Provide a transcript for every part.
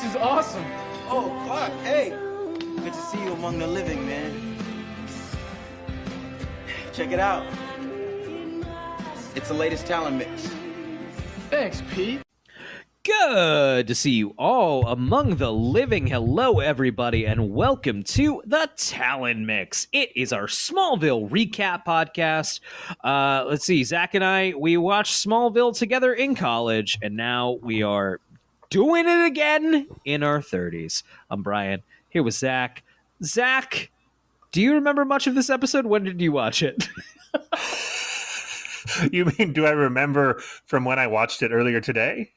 This is awesome. Oh, Clark, hey. Good to see you among the living, man. Check it out. It's the latest talent mix. Thanks, Pete. Good to see you all among the living. Hello, everybody, and welcome to the Talent Mix. It is our Smallville recap podcast. Let's see, Zach and I, we watched Smallville together in college, and now we are doing it again in our 30s. I'm Brian, here with Zach. Zach, do you remember much of this episode? When did you watch it? You mean, do I remember from when I watched it earlier today?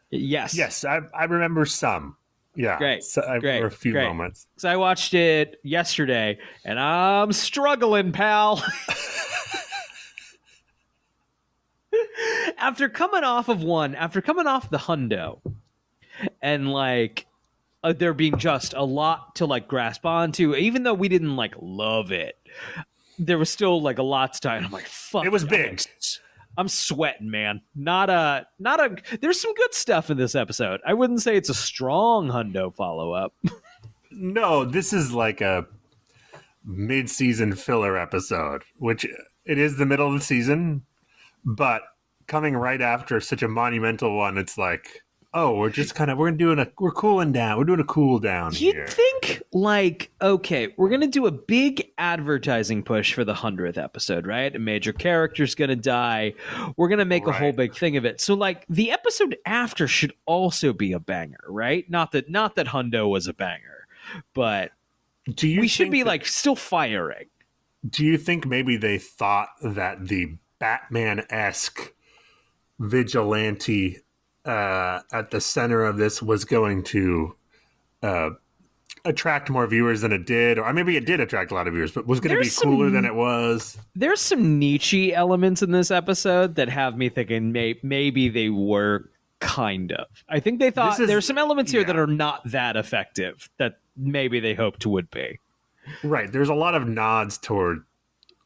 Yes. Yes, I remember some. Yeah. Great. So I remember a few moments. So I watched it yesterday, and I'm struggling, pal. After coming off the hundo, and there being just a lot to grasp onto, even though we didn't love it, there was still a lot to tie. I'm like, fuck. It was big. I'm sweating, man. Not a. There's some good stuff in this episode. I wouldn't say it's a strong hundo follow-up. No, this is like a mid-season filler episode, which it is the middle of the season, but coming right after such a monumental one, it's like, oh, we're cooling down. We're doing a cool down here. You'd think, okay, we're going to do a big advertising push for the 100th episode, right? A major character's going to die. We're going to make a whole big thing of it. So, the episode after should also be a banger, right? Not that Hundo was a banger, but we should be, still firing. Do you think maybe they thought that the Batman-esque vigilante at the center of this was going to attract more viewers than it did, or maybe it did attract a lot of viewers, but was going to be cooler than it was? There's some Nietzsche elements in this episode that have me thinking maybe they were kind of. I think they thought there's some elements here that are not that effective that maybe they hoped would be. Right. There's a lot of nods toward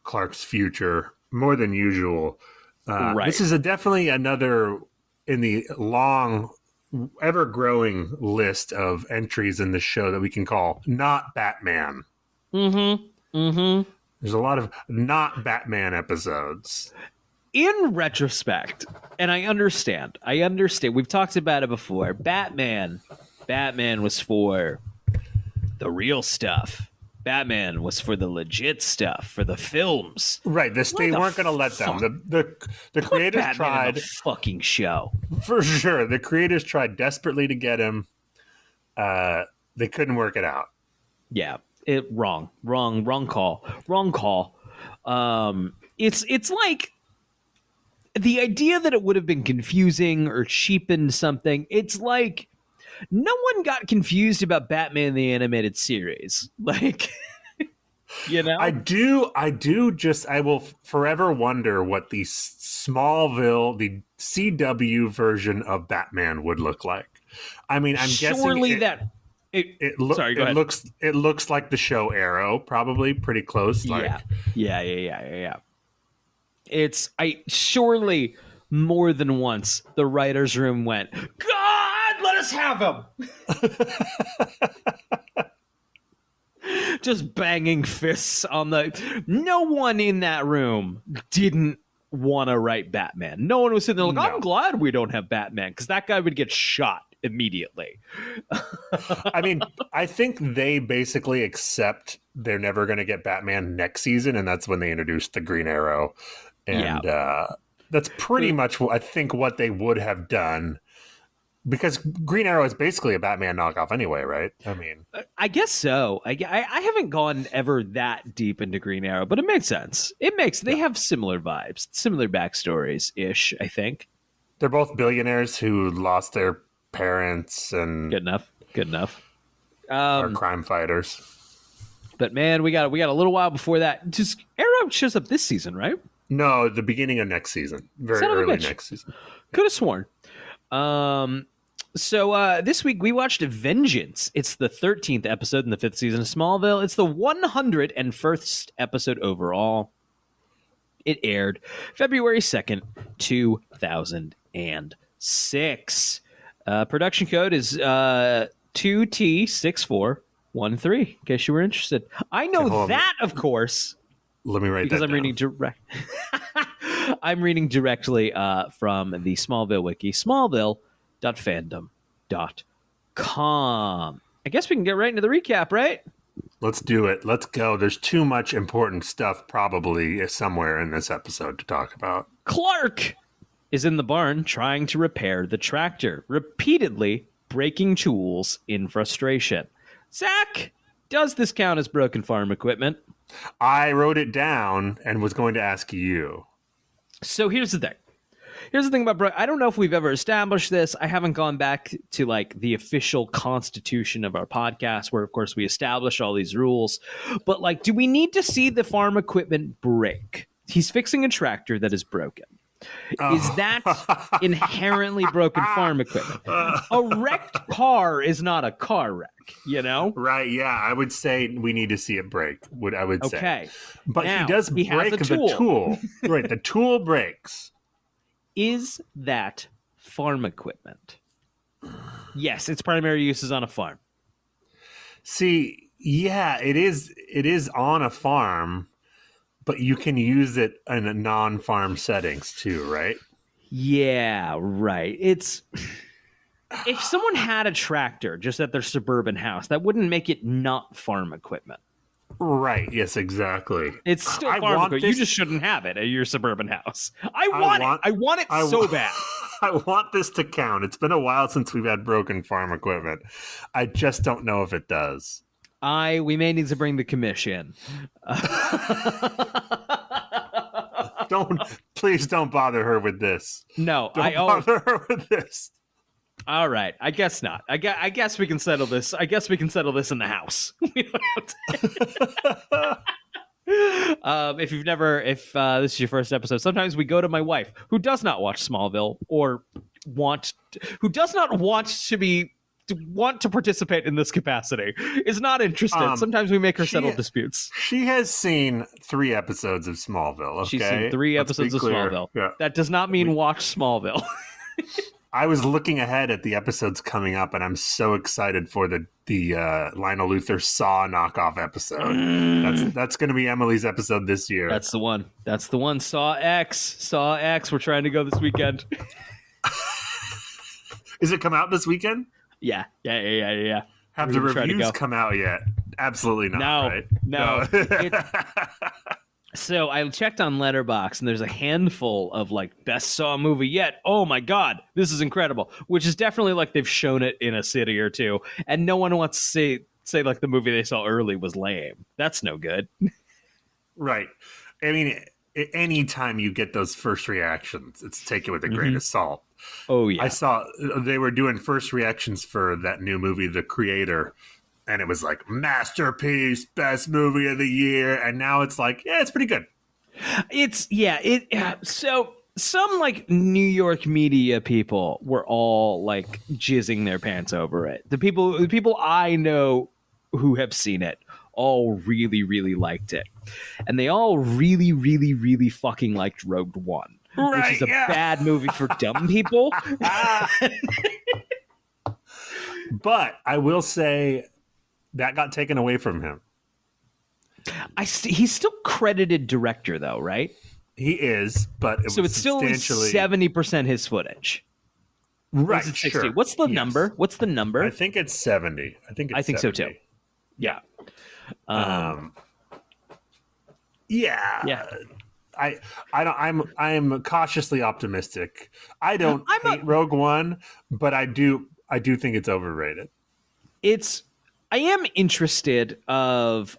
Clark's future, more than usual. Right. This is definitely another in the long, ever-growing list of entries in the show that we can call Not Batman. Mm-hmm. Mm-hmm. There's a lot of not Batman episodes. In retrospect, and I understand. We've talked about it before. Batman was for the real stuff. Batman was for the legit stuff, for the films. Right, they weren't going to let them. The creators Batman tried in the fucking show. For sure. The creators tried desperately to get him. They couldn't work it out. Yeah, wrong call. It's like the idea that it would have been confusing or cheapened something. It's like no one got confused about Batman the Animated Series. You know? I will forever wonder what the Smallville, the CW version of Batman would look like. I mean, I'm guessing it looks like the show Arrow, probably pretty close. Yeah. It's surely more than once the writer's room went, God, let us have him. Just banging fists on no one in that room didn't want to write Batman. No one was sitting there I'm glad we don't have Batman, because that guy would get shot immediately. I mean, I think they basically accept they're never going to get Batman next season, and that's when they introduced the Green Arrow. And that's pretty much, I think, what they would have done. Because Green Arrow is basically a Batman knockoff anyway, right? I mean, I guess so. I haven't gone ever that deep into Green Arrow, but it makes sense. They have similar vibes, similar backstories-ish, I think. They're both billionaires who lost their parents and... Good enough. Are crime fighters. But man, we got a little while before that. Just Arrow shows up this season, right? No, the beginning of next season. Very early next season. Could have sworn. So this week we watched Vengeance. It's the 13th episode in the 5th season of Smallville. It's the 101st episode overall. It aired February 2nd, 2006. Production code is 2T6413, in case you were interested. I know Okay, that, of course, let me write because that I'm down. reading I'm reading directly from the Smallville wiki, smallville.fandom.com. I guess we can get right into the recap, right? Let's do it. Let's go. There's too much important stuff probably somewhere in this episode to talk about. Clark is in the barn trying to repair the tractor, repeatedly breaking tools in frustration. Zach, does this count as broken farm equipment? I wrote it down and was going to ask you. So here's the thing. Here's the thing about I don't know if we've ever established this. I haven't gone back to like the official constitution of our podcast, where of course we establish all these rules. But like, do we need to see the farm equipment break? He's fixing a tractor that is broken. Is that inherently broken farm equipment? A wrecked car is not a car wreck, you know? Right, yeah. I would say we need to see it break, I would say. Okay. But Now, he does he has break a the tool. tool. Right, the tool breaks. Is that farm equipment? Yes, its primary use is on a farm. See, yeah, it is on a farm, but you can use it in a non-farm settings too, right? Yeah, right. It's if someone had a tractor just at their suburban house, that wouldn't make it not farm equipment. Right. Yes, exactly. It's still farm equipment. You just shouldn't have it at your suburban house. I want it so bad. I want this to count. It's been a while since we've had broken farm equipment. I just don't know if it does. We may need to bring the commission. Please don't bother her with this. No, don't bother her with this. All right, I guess not. I guess we can settle this. I guess we can settle this in the house. We don't have to. If this is your first episode, sometimes we go to my wife, who does not watch Smallville or who does not want to participate in this capacity, is not interested. Sometimes we make her settle disputes. She has seen 3 episodes of Smallville. Okay? She's seen 3 episodes of Smallville. Yeah. That does not mean watch Smallville. I was looking ahead at the episodes coming up, and I'm so excited for the Lionel Luthor Saw knockoff episode. That's going to be Emily's episode this year. That's the one. Saw X. We're trying to go this weekend. Is it come out this weekend? Yeah. Have the reviews come out yet? Absolutely not. No. So I checked on Letterboxd, and there's a handful of like best Saw movie yet. Oh my god, this is incredible! Which is definitely like they've shown it in a city or two, and no one wants to say like the movie they saw early was lame. That's no good. Right. I mean, anytime you get those first reactions, it's taken with a grain of salt. Oh yeah. I saw they were doing first reactions for that new movie, The Creator. And it was like, masterpiece, best movie of the year. And now it's like, yeah, it's pretty good. So some like New York media people were all like jizzing their pants over it. The people I know who have seen it all really, really liked it. And they all really, really, really fucking liked Rogue One. Right, which is a bad movie for dumb people. But I will say, that got taken away from him. He's still credited director, though, right? He is, but so it's still 70% his footage. Right, is it 60? Sure. What's the number? What's the number? I think it's 70. I think 70. so too. Yeah. Yeah. I'm cautiously optimistic. I don't hate Rogue One, but I do think it's overrated. I am interested of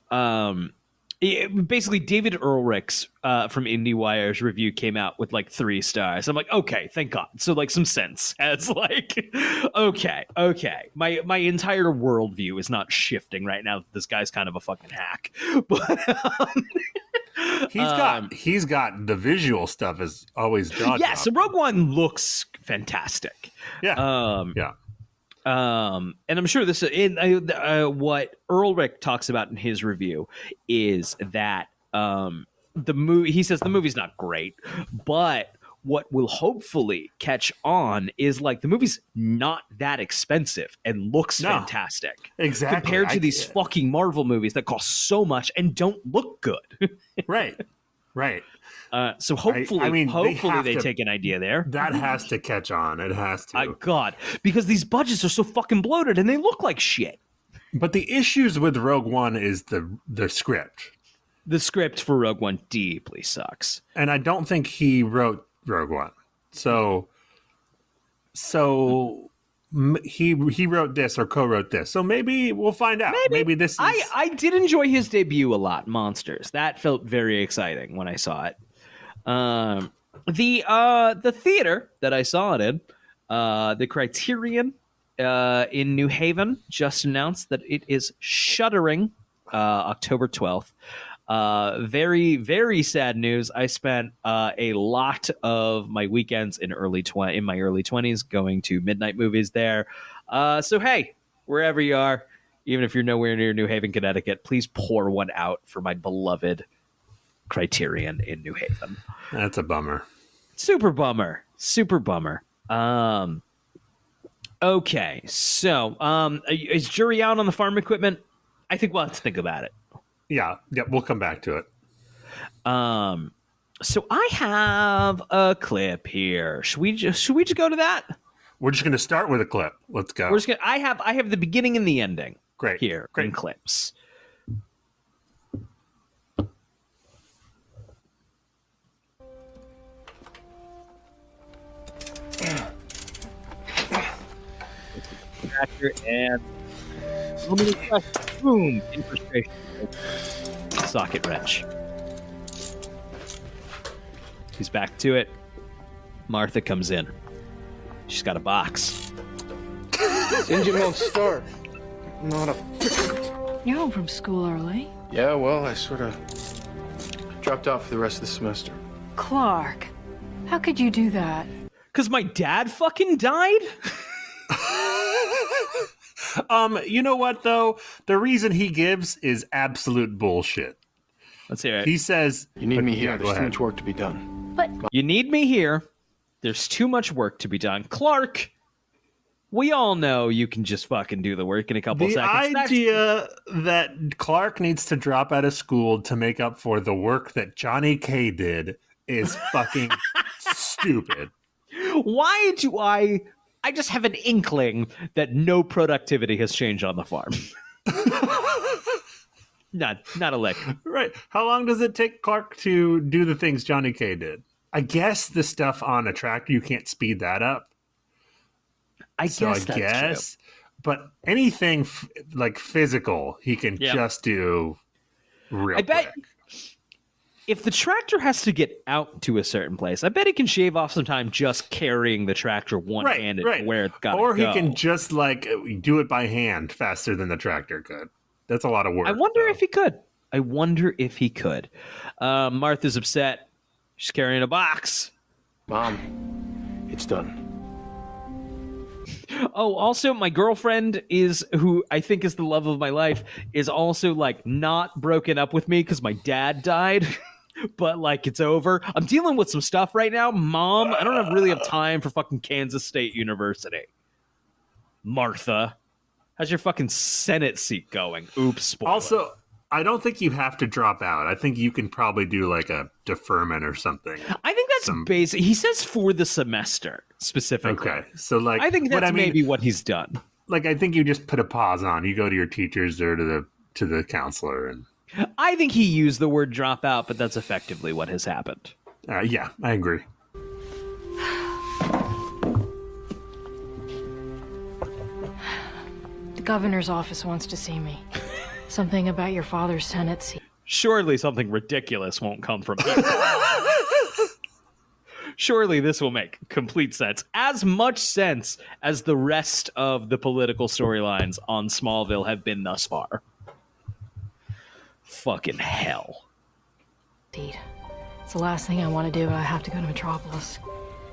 basically David Ehrlich's from IndieWire's review came out with like 3 stars. I'm like, okay, thank God. So like some sense as like, okay. My entire worldview is not shifting right now. This guy's kind of a fucking hack, but he's got the visual stuff is always jaw. Yeah, so Rogue One looks fantastic. Yeah. And I'm sure this what Ehrlich talks about in his review is that the movie. He says the movie's not great, but what will hopefully catch on is like the movie's not that expensive and looks fantastic. Exactly. Compared to these fucking Marvel movies that cost so much and don't look good. Right. So hopefully, they take an idea there. That has to catch on. It has to. God, because these budgets are so fucking bloated and they look like shit. But the issues with Rogue One is the script. The script for Rogue One deeply sucks. And I don't think he wrote Rogue One. So he wrote this or co-wrote this. So maybe we'll find out. Maybe this is... I did enjoy his debut a lot, Monsters. That felt very exciting when I saw it. The theater that I saw it in, the Criterion in New Haven, just announced that it is shuttering October 12th. Very, very sad news. I spent a lot of my weekends in my early 20s going to midnight movies there. So hey, wherever you are, even if you're nowhere near New Haven, Connecticut, please pour one out for my beloved Criterion in New Haven. That's a bummer. Super bummer. Okay, so is jury out on the farm equipment? I think we'll have to think about it. Yeah, we'll come back to it. So I have a clip here. Should we just go to that? We're just going to start with a clip. Let's go. I have the beginning and the ending. Great. Here in clips. And boom, infiltration. Socket wrench. He's back to it. Martha comes in. She's got a box. This engine won't start. You're home from school early. Yeah, well, I sort of dropped off for the rest of the semester. Clark, how could you do that? Because my dad fucking died? You know what, though? The reason he gives is absolute bullshit. Let's hear it. He says... You need me here. There's too much work to be done. But you need me here. There's too much work to be done. Clark, we all know you can just fucking do the work in a couple seconds. The idea that Clark needs to drop out of school to make up for the work that Johnny K did is fucking stupid. Why do I just have an inkling that no productivity has changed on the farm. Not a lick. Right. How long does it take Clark to do the things Johnny K did? I guess the stuff on a tractor, you can't speed that up. I guess. True. But anything like physical, he can just do real quick. Bet if the tractor has to get out to a certain place, I bet he can shave off some time just carrying the tractor one-handed to where it's got to go. Or he can just like do it by hand faster than the tractor could. That's a lot of work. I wonder if he could. Martha's upset. She's carrying a box. Mom, it's done. Oh, also, my girlfriend who I think is the love of my life, is also like not broken up with me because my dad died. But like it's over. I'm dealing with some stuff right now. Mom, I don't really have time for fucking Kansas State University. Martha, how's your fucking Senate seat going? Oops, spoiler. Also, I don't think you have to drop out. I think you can probably do like a deferment or something. I think that's basic. He says for the semester specifically. Okay, so like I think that's maybe what he's done. Like I think you just put a pause on. You go to your teachers or to the counselor and. I think he used the word drop out, but that's effectively what has happened. Yeah, I agree. The governor's office wants to see me. Something about your father's Senate seat. Surely something ridiculous won't come from him. Surely this will make complete sense. As much sense as the rest of the political storylines on Smallville have been thus far. Fucking hell. Indeed. It's the last thing I want to do. I have to go to Metropolis.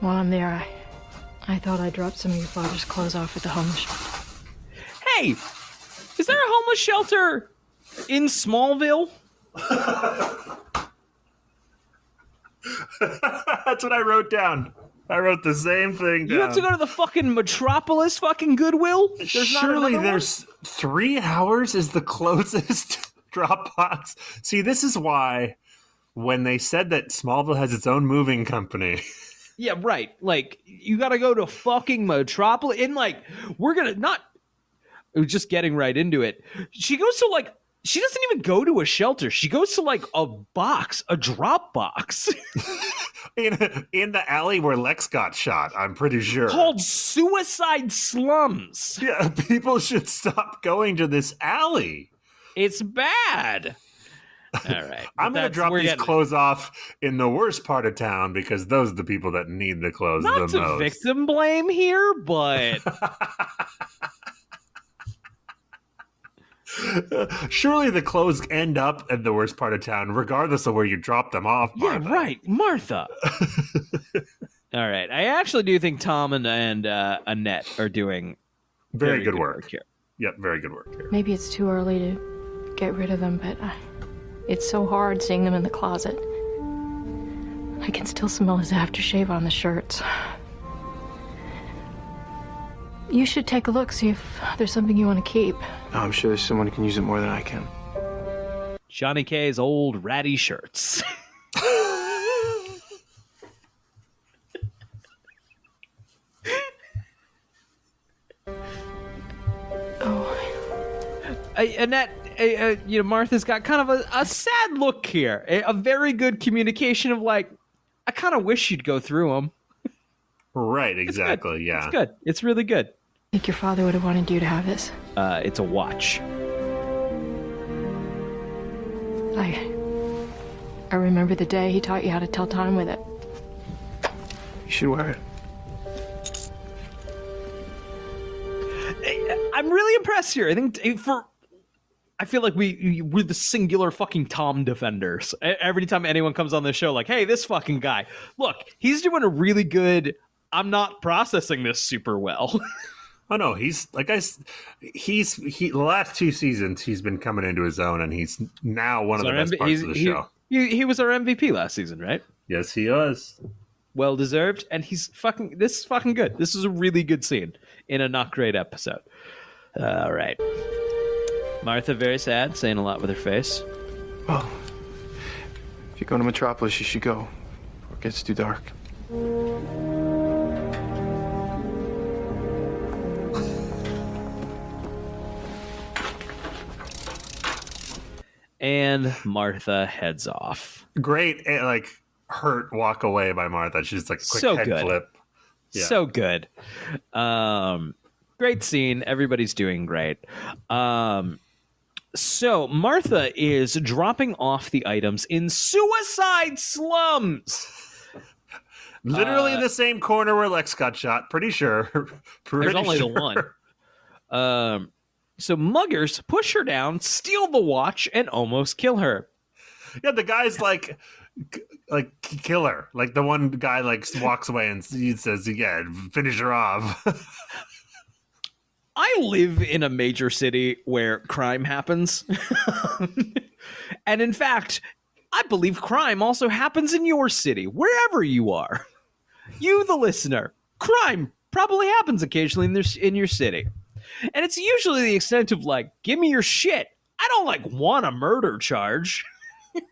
While I'm there, I thought I dropped some of your father's clothes off at the homeless shelter. Hey! Is there a homeless shelter in Smallville? That's what I wrote down. I wrote the same thing down. You have to go to the fucking Metropolis fucking Goodwill? Surely there's 3 hours is the closest Dropbox. See, this is why when they said that Smallville has its own moving company. Yeah, right. Like, you gotta go to fucking Metropolis. And, like, we're gonna not... Just getting right into it. She goes to, like... She doesn't even go to a shelter. She goes to, like, a box. A drop box. in the alley where Lex got shot, I'm pretty sure. Called Suicide Slums. Yeah, people should stop going to this alley. It's bad. All right. I'm going to drop these clothes off in the worst part of town because those are the people that need the clothes the most. Not to victim blame here, but... Surely the clothes end up in the worst part of town, regardless of where you drop them off, Martha. Yeah, right. Martha. All right. I actually do think Tom and Annette are doing very good work here. Yep, very good work here. Maybe it's too early to get rid of them, but it's so hard seeing them in the closet. I can still smell his aftershave on the shirts. You should take a look, see if there's something you want to keep. Oh, I'm sure there's someone who can use it more than I can. Johnny K's old ratty shirts. Annette, Martha's got kind of a sad look here. A very good communication of like, I kind of wish you'd go through them. Right, exactly, yeah. It's good. It's really good. I think your father would have wanted you to have this. It's a watch. I remember the day he taught you how to tell time with it. You should wear it. I'm really impressed here. I feel like we're the singular fucking Tom defenders. Every time anyone comes on this show, like, hey, this fucking guy. Look, he's doing a really good, I'm not processing this super well. Oh no, he's the last 2 seasons he's been coming into his own, and he's now one of the best parts of the show. He was our MVP last season, right? Yes, he was. Well deserved, and this is fucking good. This is a really good scene in a not great episode. All right. Martha, very sad, saying a lot with her face. Well, if you're going to Metropolis, you should go, or it gets too dark. And Martha heads off. Great, hurt walk away by Martha. She's like a quick head flip. Yeah. So good. Great scene. Everybody's doing great. So Martha is dropping off the items in Suicide Slums. Literally the same corner where Lex got shot. Pretty sure. There's only the one. So muggers push her down, steal the watch, and almost kill her. Yeah, the guy's like kill her. Like the one guy walks away and he says, yeah, finish her off. I live in a major city where crime happens. And in fact, I believe crime also happens in your city, wherever you are. You, the listener, crime probably happens occasionally in your city. And it's usually the extent of like, give me your shit. I don't want a murder charge.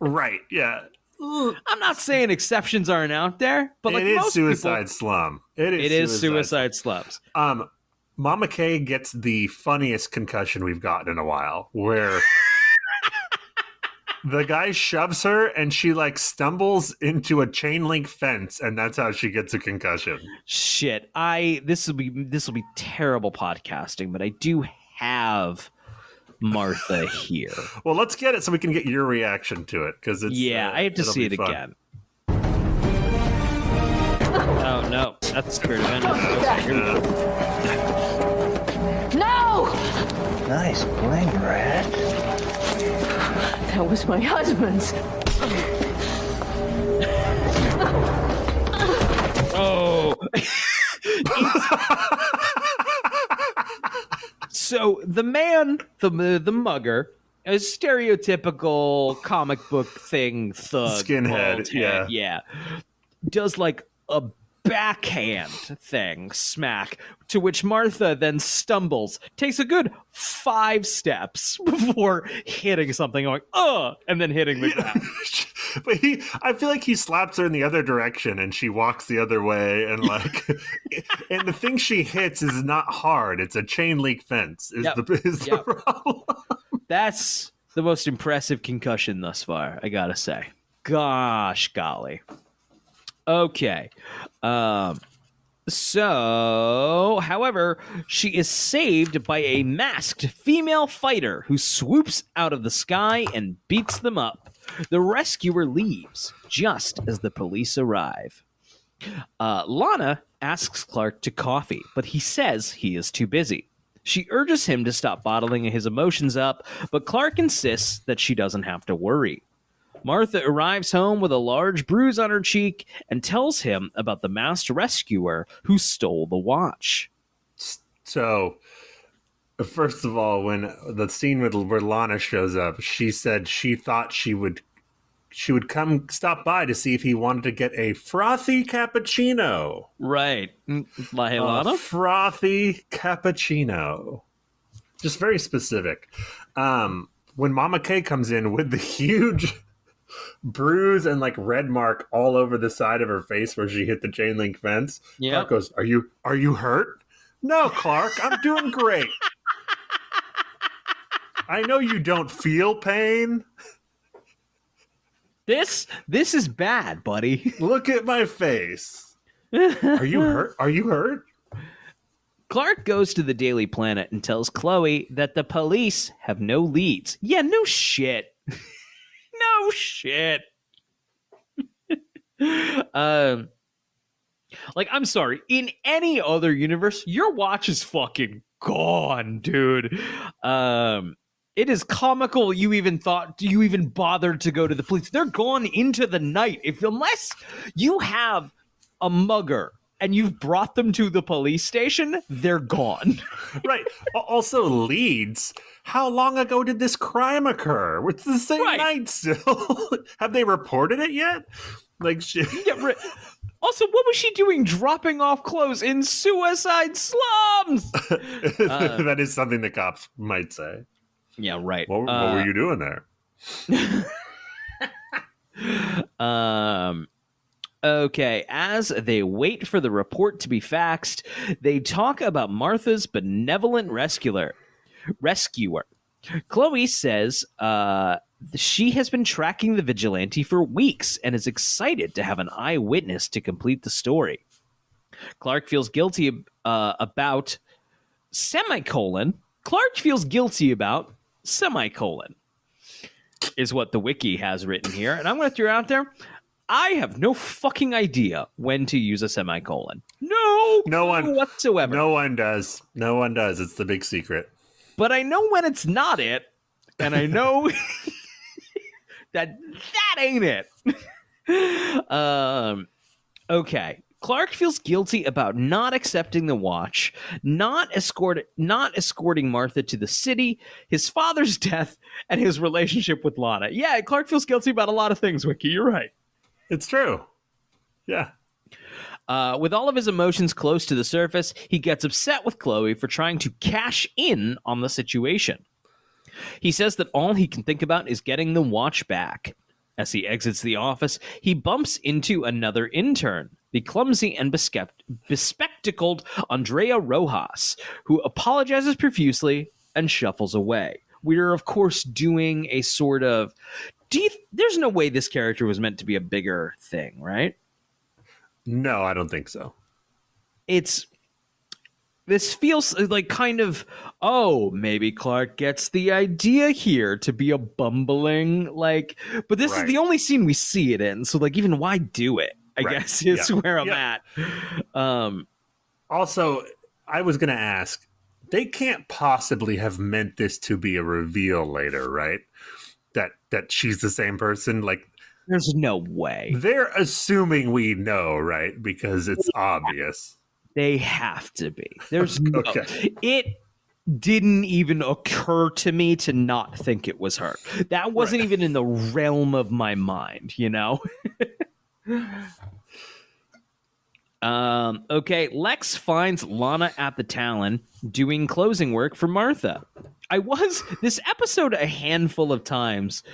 Right, yeah. I'm not saying exceptions aren't out there, but it is Suicide Slum. It is Suicide Slums. Mama K gets the funniest concussion we've gotten in a while, where the guy shoves her and she stumbles into a chain link fence, and that's how she gets a concussion. Shit, this will be terrible podcasting, but I do have Martha here. Well, let's get it so we can get your reaction to it, because it's I have to see it fun. again. Oh no, that's Spirit of Vengeance. Okay, here we go. No! Nice bling, Brad. That was my husband's. Oh. So the man, the mugger, a stereotypical comic book thing thug. Skinhead, yeah. Does like a backhand thing, smack, to which Martha then stumbles, takes a good 5 steps before hitting something, going, and then hitting the ground. But I feel like he slaps her in the other direction and she walks the other way, and like, and the thing she hits is not hard. It's a chain link fence is the problem. That's the most impressive concussion thus far, I gotta say. Gosh golly. Okay. So, however, she is saved by a masked female fighter who swoops out of the sky and beats them up. The rescuer leaves just as the police arrive. Lana asks Clark to coffee, but he says he is too busy. She urges him to stop bottling his emotions up, but Clark insists that she doesn't have to worry. Martha arrives home with a large bruise on her cheek and tells him about the masked rescuer who stole the watch. So, first of all, when the scene where Lana shows up, she said she thought she would come stop by to see if he wanted to get a frothy cappuccino. Right. Hey, Lana? Frothy cappuccino. Just very specific. When Mama K comes in with the huge bruise and like red mark all over the side of her face where she hit the chain link fence, Clark goes, Are you hurt? No, Clark, I'm doing great. I know you don't feel pain. This is bad, buddy. Look at my face. Are you hurt? Are you hurt? Clark goes to the Daily Planet and tells Chloe that the police have no leads. Yeah, no shit. No shit. Like, I'm sorry. In any other universe, your watch is fucking gone, dude. It is comical you even bothered to go to the police. They're gone into the night. Unless you have a mugger and you've brought them to the police station, they're gone. Right. Also, leads. How long ago did this crime occur? It's the same night still. Have they reported it yet? Like, shit. Also, what was she doing dropping off clothes in suicide slums? That is something the cops might say. Yeah, right. What were you doing there? Okay, as they wait for the report to be faxed, they talk about Martha's benevolent rescuer. Chloe says she has been tracking the vigilante for weeks and is excited to have an eyewitness to complete the story. Clark feels guilty about Clark feels guilty about is what the wiki has written here. And I'm going to throw out there, I have no fucking idea when to use a semicolon. No one whatsoever. No one does. No one does. It's the big secret. But I know when it's not it, and I know that ain't it. Okay. Clark feels guilty about not accepting the watch, not escorting Martha to the city, his father's death, and his relationship with Lana. Yeah, Clark feels guilty about a lot of things, Wiki. You're right. It's true. Yeah. With all of his emotions close to the surface, he gets upset with Chloe for trying to cash in on the situation. He says that all he can think about is getting the watch back. As he exits the office, he bumps into another intern, the clumsy and bespectacled Andrea Rojas, who apologizes profusely and shuffles away. We're, of course, doing a sort of... there's no way this character was meant to be a bigger thing, right? No, I don't think so. This feels like kind of, maybe Clark gets the idea here to be a bumbling, but this is the only scene we see it in. So, even why do it? I guess is where I'm at. Also, I was going to ask, they can't possibly have meant this to be a reveal later, right? That she's the same person. There's no way. They're assuming we know, right? Because it's obvious. They have to be. There's no. Okay. didn't even occur to me to not think it was her. That wasn't even in the realm of my mind, you know? Okay, Lex finds Lana at the Talon doing closing work for Martha. This episode a handful of times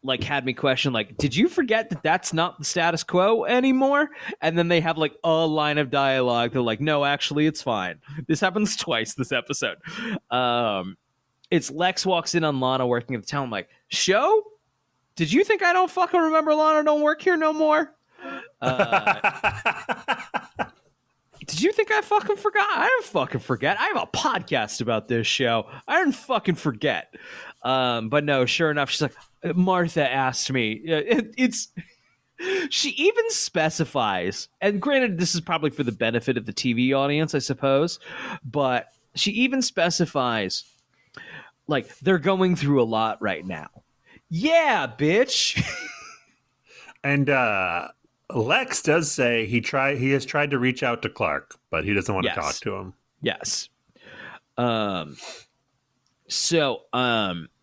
like had me question, like, did you forget that that's not the status quo anymore? And then they have like a line of dialogue. They're like, no, actually, it's fine. This happens twice this episode. It's Lex walks in on Lana working at the town. I'm like, show? Did you think I don't fucking remember Lana don't work here no more? Did you think I fucking forgot? I didn't fucking forget. I have a podcast about this show. I didn't fucking forget. But no, sure enough, she's like, Martha asked me. She even specifies, and granted, this is probably for the benefit of the TV audience, I suppose, but she even specifies, like, they're going through a lot right now. Yeah, bitch. And Lex does say he has tried to reach out to Clark, but he doesn't want to talk to him. Yes. So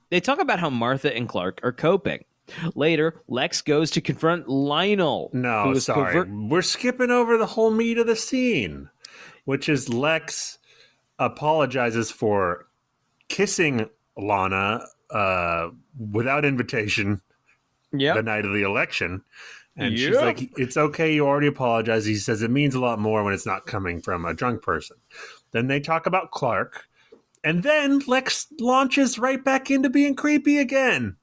they talk about how Martha and Clark are coping. Later, Lex goes to confront Lionel. No, sorry. We're skipping over the whole meat of the scene, which is Lex apologizes for kissing Lana without invitation the night of the election. And she's like, it's okay, you already apologized. He says it means a lot more when it's not coming from a drunk person. Then they talk about Clark. And then Lex launches right back into being creepy again.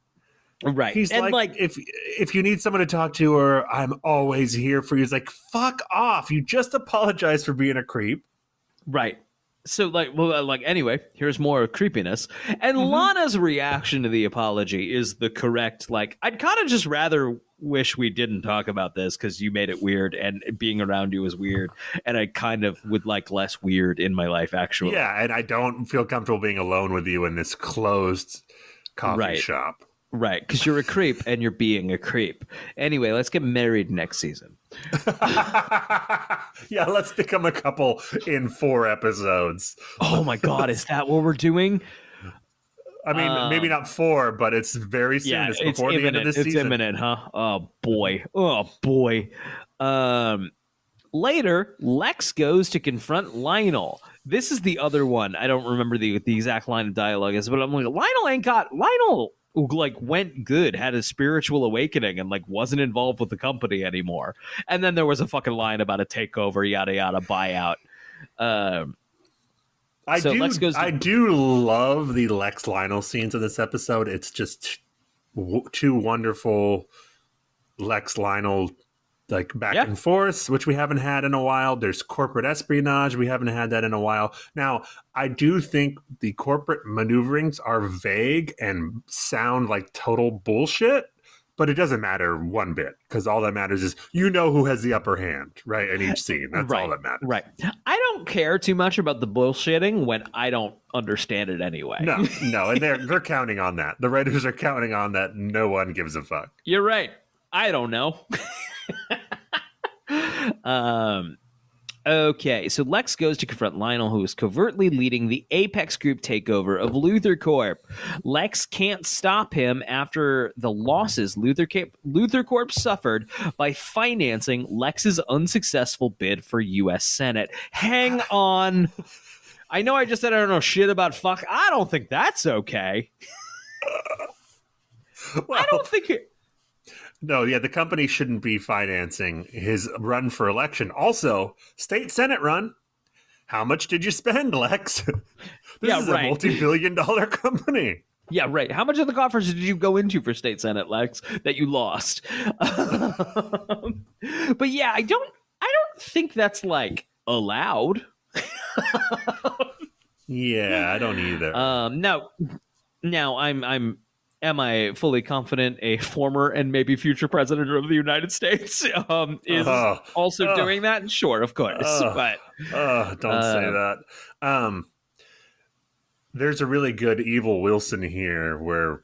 Right. He's and like, if you need someone to talk to, or I'm always here for you. He's like, fuck off. You just apologized for being a creep. Right. So, anyway, here's more creepiness. And Lana's reaction to the apology is the correct, I'd kind of just rather wish we didn't talk about this because you made it weird and being around you is weird. And I kind of would like less weird in my life, actually. Yeah, and I don't feel comfortable being alone with you in this closed coffee shop. Right, because you're a creep and you're being a creep. Anyway, let's get married next season. Yeah, let's become a couple in 4 episodes. Oh my God, is that what we're doing? I mean, maybe not 4, but it's very soon. Yeah, it's before the end of this season. It's imminent, huh? Oh boy. Later, Lex goes to confront Lionel. This is the other one. I don't remember the exact line of dialogue is, but I'm like, Lionel went good, had a spiritual awakening, and wasn't involved with the company anymore. And then there was a fucking line about a takeover, yada yada, buyout. I do love the Lex Lionel scenes in this episode. It's just two wonderful Lex Lionel back and forth, which we haven't had in a while. There's corporate espionage. We haven't had that in a while. Now, I do think the corporate maneuverings are vague and sound like total bullshit, but it doesn't matter one bit because all that matters is who has the upper hand, right, in each scene. That's all that matters. Right. I don't care too much about the bullshitting when I don't understand it anyway. No, and they're counting on that. The writers are counting on that. No one gives a fuck. You're right. I don't know. Okay, so Lex goes to confront Lionel, who is covertly leading the Apex Group takeover of Luthor Corp. Lex can't stop him after the losses Luthor Corp suffered by financing Lex's unsuccessful bid for U.S. Senate. Hang on. I know I just said I don't know shit about fuck. I don't think that's okay. Well, I don't think it... No, yeah, the company shouldn't be financing his run for election. Also, state Senate run. How much did you spend, Lex? This is a multi-billion-dollar company. Yeah, right. How much of the coffers did you go into for state Senate, Lex, that you lost? But yeah, I don't think that's allowed. Yeah, I don't either. Now am I fully confident a former and maybe future president of the United States is also doing that? Sure, of course. But don't say that. There's a really good Evil Wilson here where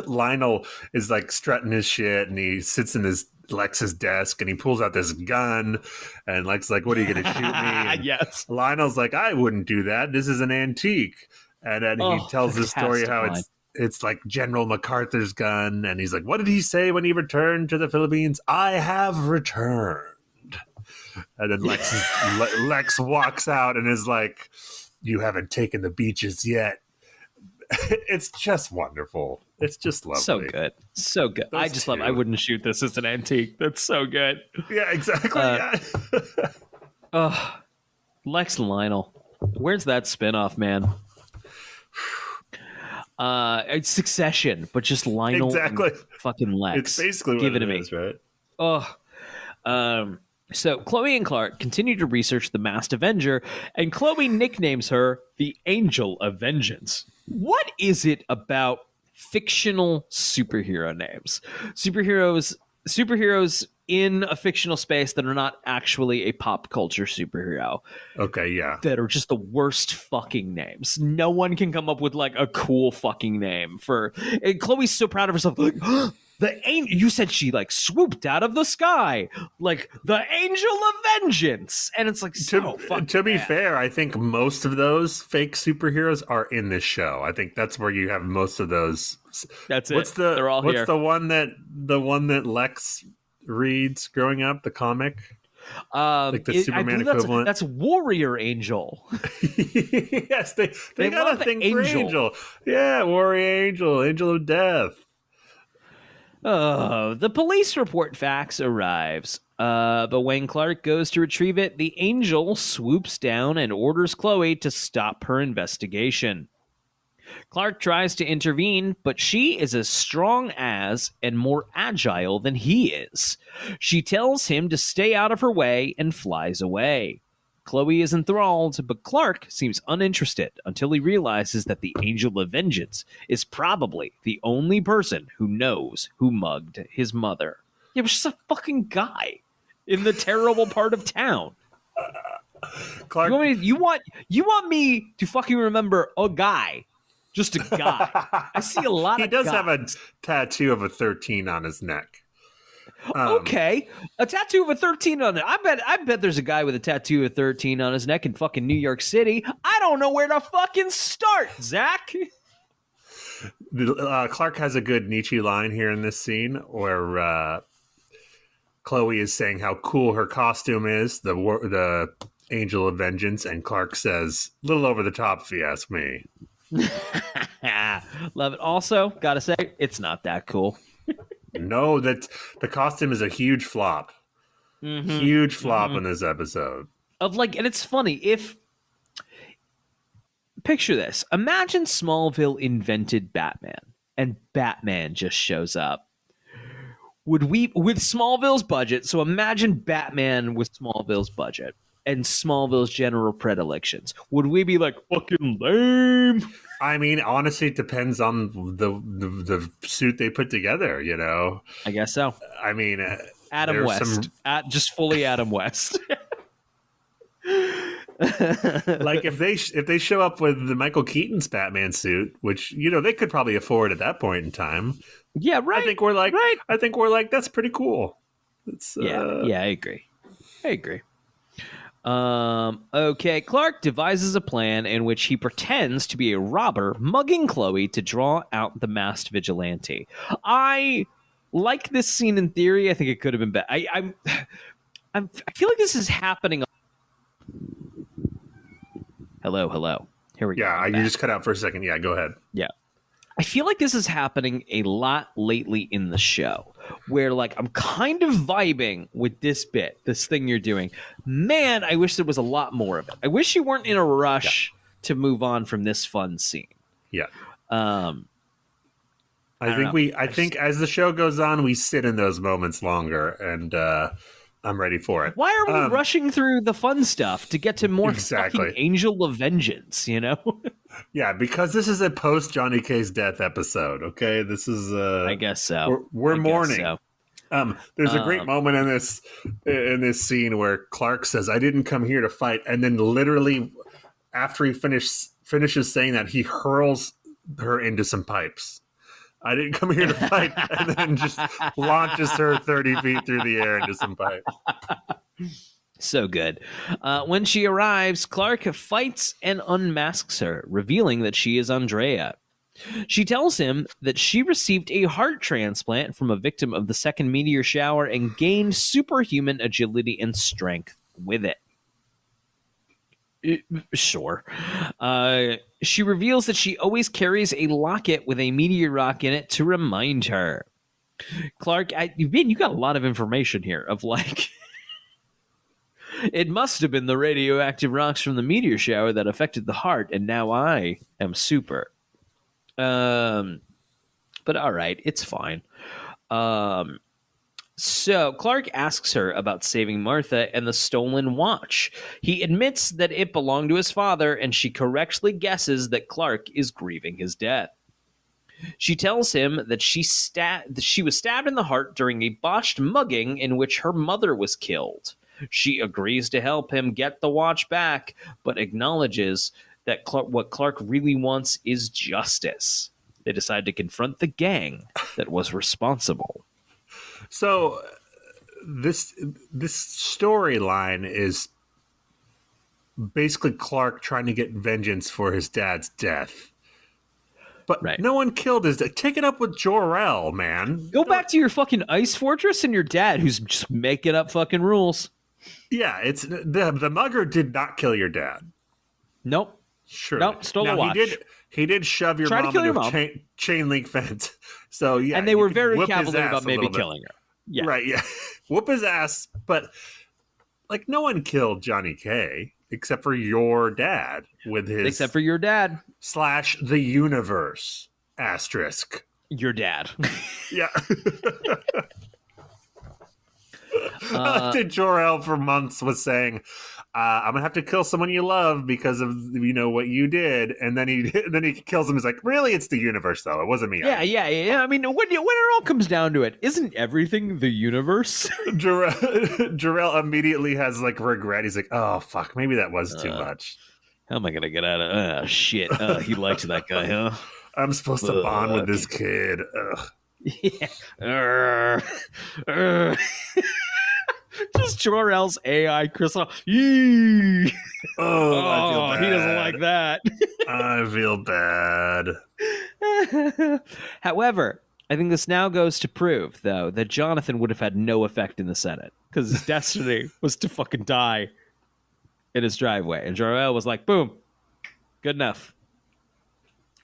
Lionel is strutting his shit and he sits in his Lex's desk and he pulls out this gun and Lex is like, what are you going to shoot me? And Yes. Lionel's like, I wouldn't do that. This is an antique. And then he tells the story how it's like General MacArthur's gun. And he's like, what did he say when he returned to the Philippines? I have returned. And then Lex walks out and is like, you haven't taken the beaches yet. It's just wonderful. It's just lovely. So good. So good. I just love it. I wouldn't shoot this as an antique. That's so good. Yeah, exactly. Lex and Lionel. Where's that spinoff, man? It's Succession, but just Lionel and fucking Lex. It's basically what it is, right? So Chloe and Clark continue to research the Masked Avenger, and Chloe nicknames her the Angel of Vengeance. What is it about fictional superhero names? Superheroes in a fictional space that are not actually a pop culture superhero. Okay, yeah. That are just the worst fucking names. No one can come up with like a cool fucking name for. And Chloe's so proud of herself. Like, you said she like swooped out of the sky, like the Angel of Vengeance, and it's like to be fair, I think most of those fake superheroes are in this show. I think that's where you have most of those. That's it. They're all here. What's the one that Lex reads growing up? The comic, like the Superman equivalent. That's Warrior Angel. Yes, they got a thing for Angel. Yeah, Warrior Angel, Angel of Death. The police report fax arrives. But when Clark goes to retrieve it, the Angel swoops down and orders Chloe to stop her investigation. Clark tries to intervene, but she is as strong as and more agile than he is. She tells him to stay out of her way and flies away. Chloe is enthralled, but Clark seems uninterested until he realizes that the Angel of Vengeance is probably the only person who knows who mugged his mother. It was just a fucking guy in the terrible part of town. Clark, you want me to fucking remember a guy, just a guy. I see a lot. He of does guys. have a tattoo of a 13 on his neck. Okay, a tattoo of a 13 on it. I bet there's a guy with a tattoo of 13 on his neck in fucking New York City. I don't know where to fucking start, Zach. Clark has a good Nietzsche line here in this scene where Chloe is saying how cool her costume is, the Angel of Vengeance, and Clark says, a little over the top if you ask me. Love it. Also, gotta say, it's not that cool. No, that the costume is a huge flop. Mm-hmm. Huge flop in this episode. And it's funny, if picture this. Imagine Smallville invented Batman and Batman just shows up. With Smallville's budget, so imagine Batman with Smallville's budget and Smallville's general predilections. Would we be like, fucking lame? I mean, honestly, it depends on the suit they put together, you know? I guess so. I mean, Adam West. Just fully Adam West. Like if they show up with the Michael Keaton's Batman suit, which, you know, they could probably afford at that point in time. Yeah, right. I think we're like, that's pretty cool. I agree. Okay, Clark devises a plan in which he pretends to be a robber, mugging Chloe to draw out the masked vigilante. I like this scene in theory. I think it could have been better. I feel like this is happening. Hello. Here we go. Yeah, you just cut out for a second. Yeah, go ahead. Yeah. I feel like this is happening a lot lately in the show where like I'm kind of vibing with this thing you're doing. Man, I wish there was a lot more of it. I wish you weren't in a rush to move on from this fun scene. Yeah. I think as the show goes on, we sit in those moments longer, and I'm ready for it. Why are we rushing through the fun stuff to get to more fucking Angel of Vengeance, you know? Yeah, because this is a post Johnny K's death episode, okay? This is I guess so. We're mourning. So. There's a great moment in this scene where Clark says, "I didn't come here to fight," and then literally after he finishes saying that, he hurls her into some pipes. I didn't come here to fight, and then just launches her 30 feet through the air into some pipe. So good. When she arrives, Clark fights and unmasks her, revealing that she is Andrea. She tells him that she received a heart transplant from a victim of the second meteor shower and gained superhuman agility and strength with it. Sure. She reveals that she always carries a locket with a meteor rock in it to remind her. Clark, you got a lot of information here of like... It must have been the radioactive rocks from the meteor shower that affected the heart, and now I am super. But all right, it's fine. So Clark asks her about saving Martha and the stolen watch. He admits that it belonged to his father, and she correctly guesses that Clark is grieving his death. She tells him that she was stabbed in the heart during a botched mugging in which her mother was killed. She agrees to help him get the watch back, but acknowledges that what Clark really wants is justice. They decide to confront the gang that was responsible. So this storyline is basically Clark trying to get vengeance for his dad's death. But no one killed his dad. Take it up with Jor-El, man. Go back to your fucking ice fortress and your dad who's just making up fucking rules. Yeah, it's the mugger did not kill your dad. Nope. Sure. Nope, stole a watch. He did shove your mom into a chain link fence. So yeah, and they were very cavalier about maybe killing her. Yeah. Right, yeah. Whoop his ass, but like no one killed Johnny K except for your dad with his except for your dad / the universe asterisk. Your dad. Yeah. Jor-El for months was saying, I'm gonna have to kill someone you love because of what you did, and then he kills him. He's like, really, it's the universe though. It wasn't me. Yeah. I mean, when it all comes down to it, isn't everything the universe? Jor-El immediately has like regret. He's like, oh fuck, maybe that was too much. How am I gonna get out of? Shit. He liked that guy, huh? I'm supposed to bond with this kid. Ugh. Yeah. Just Jor-El's AI crystal. I feel bad. He doesn't like that. I feel bad. However, I think this now goes to prove, though, that Jonathan would have had no effect in the Senate because his destiny was to fucking die in his driveway. And Jor-El was like, boom, good enough.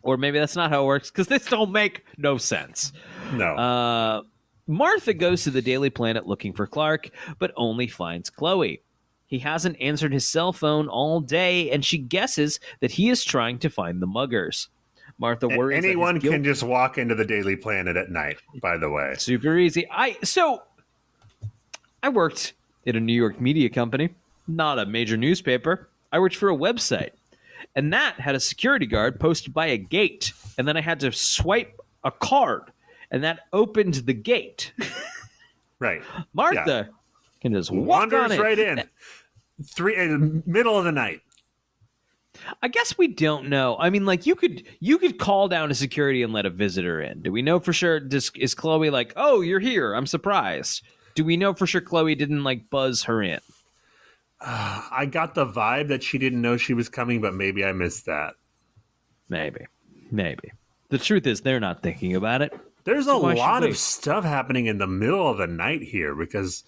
Or maybe that's not how it works because this don't make no sense. No. Martha goes to the Daily Planet looking for Clark, but only finds Chloe. He hasn't answered his cell phone all day, and she guesses that he is trying to find the muggers. Martha worries anyone can just walk into the Daily Planet at night, by the way. Super easy. I worked at a New York media company, not a major newspaper. I worked for a website, and that had a security guard posted by a gate, and then I had to swipe a card. And that opened the gate. Right. Martha can just walk on it. Right in. Middle of the night. I guess we don't know. I mean, like you could call down to security and let a visitor in. Do we know for sure? Is Chloe like, oh, you're here? I'm surprised. Do we know for sure Chloe didn't like buzz her in? I got the vibe that she didn't know she was coming, but maybe I missed that. Maybe. The truth is, they're not thinking about it. There's a lot of stuff happening in the middle of the night here because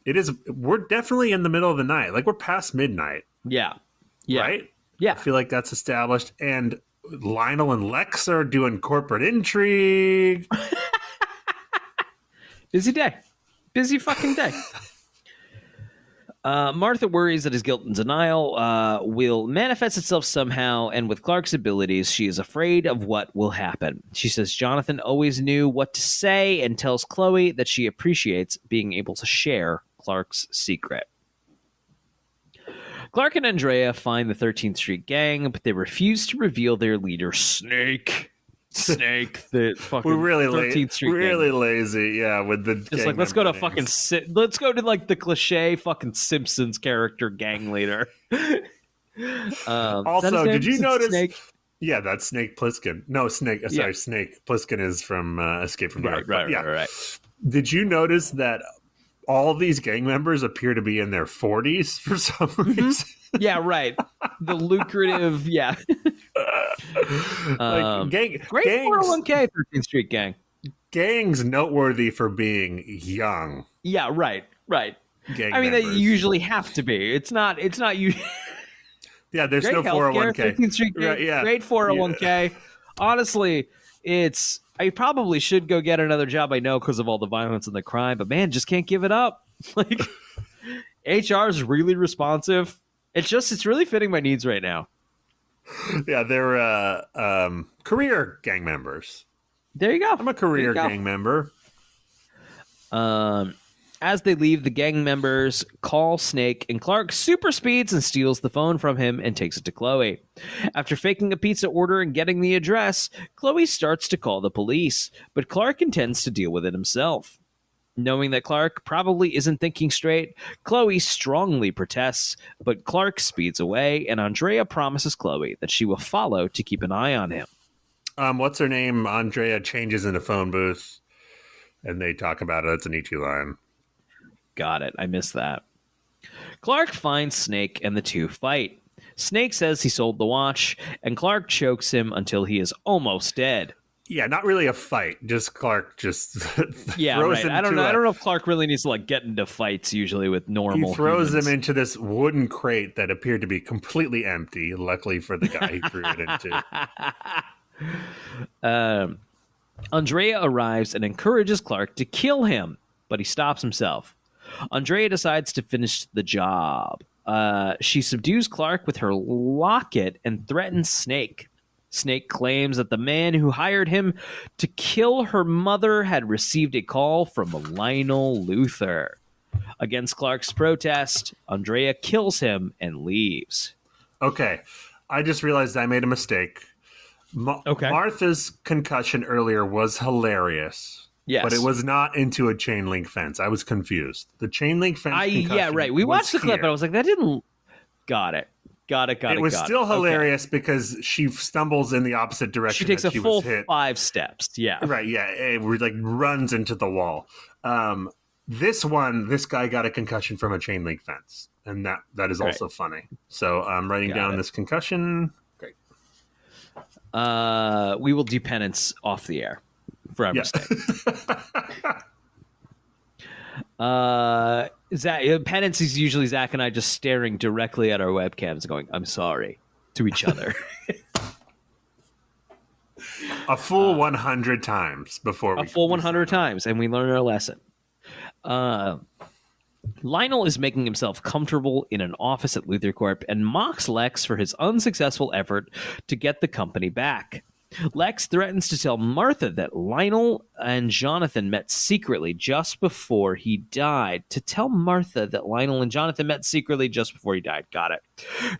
we're definitely in the middle of the night. Like we're past midnight. Yeah. Right? Yeah. I feel like that's established. And Lionel and Lex are doing corporate intrigue. Busy day. Busy fucking day. Martha worries that his guilt and denial will manifest itself somehow, and with Clark's abilities, she is afraid of what will happen. She says Jonathan always knew what to say and tells Chloe that she appreciates being able to share Clark's secret. Clark and Andrea find the 13th Street gang, but they refuse to reveal their leader, Snake, the fucking 13th Street really gang. Lazy, yeah. With the just like let's go to like the cliche fucking Simpsons character gang leader. Also, did you notice? Snake? Yeah, that's Snake Plissken. No, Snake. Sorry, Snake Plissken is from Escape from New York. Right. Did you notice that all of these gang members appear to be in their 40s for some reason? Yeah, right. The lucrative, yeah. Great Great 401k, 13th Street Gang. Gangs noteworthy for being young. Yeah, right. Gang I mean, members. they usually have to be. It's not you. Yeah, there's Great no 401k. 13th Street Gang, Right, yeah. great 401k. Honestly, I probably should go get another job. I know because of all the violence and the crime, but man, just can't give it up. Like, HR is really responsive. It's really fitting my needs right now. Yeah, they're career gang members. There you go. I'm a career gang member. As they leave, the gang members call Snake, and Clark super speeds and steals the phone from him and takes it to Chloe. After faking a pizza order and getting the address, Chloe starts to call the police, but Clark intends to deal with it himself. Knowing that Clark probably isn't thinking straight, Chloe strongly protests, but Clark speeds away, and Andrea promises Chloe that she will follow to keep an eye on him. What's her name? Andrea changes in a phone booth, and they talk about it. It's an ET line. Got it. I missed that. Clark finds Snake, and the two fight. Snake says he sold the watch, and Clark chokes him until he is almost dead. Yeah, not really a fight. Just Clark just yeah, throws right. him I don't to know if Clark really needs to get into fights usually with normal. He throws humans. him into this wooden crate that appeared to be completely empty. Luckily for the guy he threw it into. Andrea arrives and encourages Clark to kill him, but he stops himself. Andrea decides to finish the job. She subdues Clark with her locket and threatens Snake. Snake claims that the man who hired him to kill her mother had received a call from Lionel Luthor. Against Clark's protest, Andrea kills him and leaves. Okay, I just realized I made a mistake. Martha's concussion earlier was hilarious. Yes. But it was not into a chain link fence. I was confused. The chain link fence concussion yeah, right. We watched the clip, and I was like, that didn't... Got it. It was still hilarious because she stumbles in the opposite direction. She takes a full 5 steps. Yeah. Right, yeah. It runs into the wall. This guy got a concussion from a chain link fence. And that is also funny. So I'm writing down this concussion. Great. We will do penance off the air for our mistake. Penance is usually Zach and I just staring directly at our webcams going, I'm sorry, to each other. A full 100 times before we... A full 100 times, and we learn our lesson. Lionel is making himself comfortable in an office at Luthor Corp and mocks Lex for his unsuccessful effort to get the company back. Lex threatens to tell Martha that Lionel and Jonathan met secretly just before he died. Got it.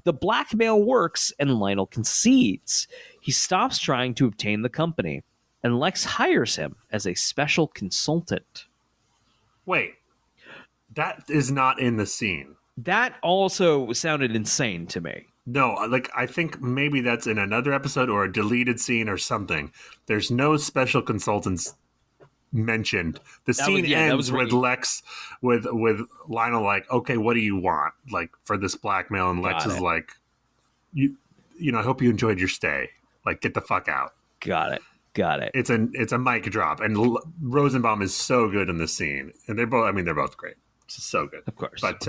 The blackmail works, and Lionel concedes. He stops trying to obtain the company, and Lex hires him as a special consultant. Wait, that is not in the scene. That also sounded insane to me. No, I think maybe that's in another episode or a deleted scene or something. There's no special consultants mentioned. The scene ends with Lex, with Lionel okay, what do you want? For this blackmail, and Lex is you know, I hope you enjoyed your stay. Get the fuck out. Got it. It's a mic drop, and Rosenbaum is so good in this scene, and they're both great. It's so good, of course. But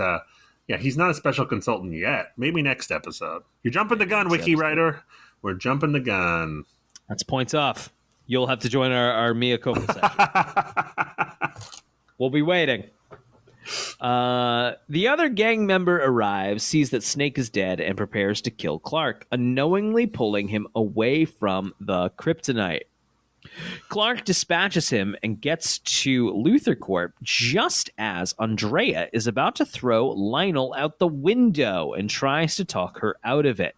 yeah, he's not a special consultant yet. Maybe next episode. You're jumping the gun, Wiki writer. We're jumping the gun. That's points off. You'll have to join our Mia Culpa session. We'll be waiting. The other gang member arrives, sees that Snake is dead, and prepares to kill Clark, unknowingly pulling him away from the kryptonite. Clark dispatches him and gets to Luthor Corp just as Andrea is about to throw Lionel out the window and tries to talk her out of it.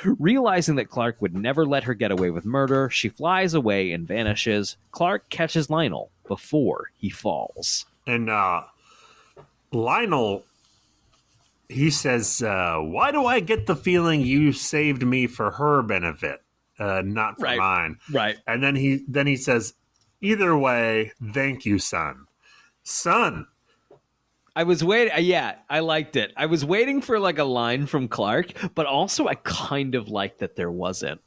Realizing that Clark would never let her get away with murder, she flies away and vanishes. Clark catches Lionel before he falls. And Lionel, he says, why do I get the feeling you saved me for her benefit? not for Right. mine. Right. And then he says, either way, thank you, son. Son. I was waiting. Yeah, I liked it. I was waiting for like a line from Clark, but also I kind of liked that there wasn't.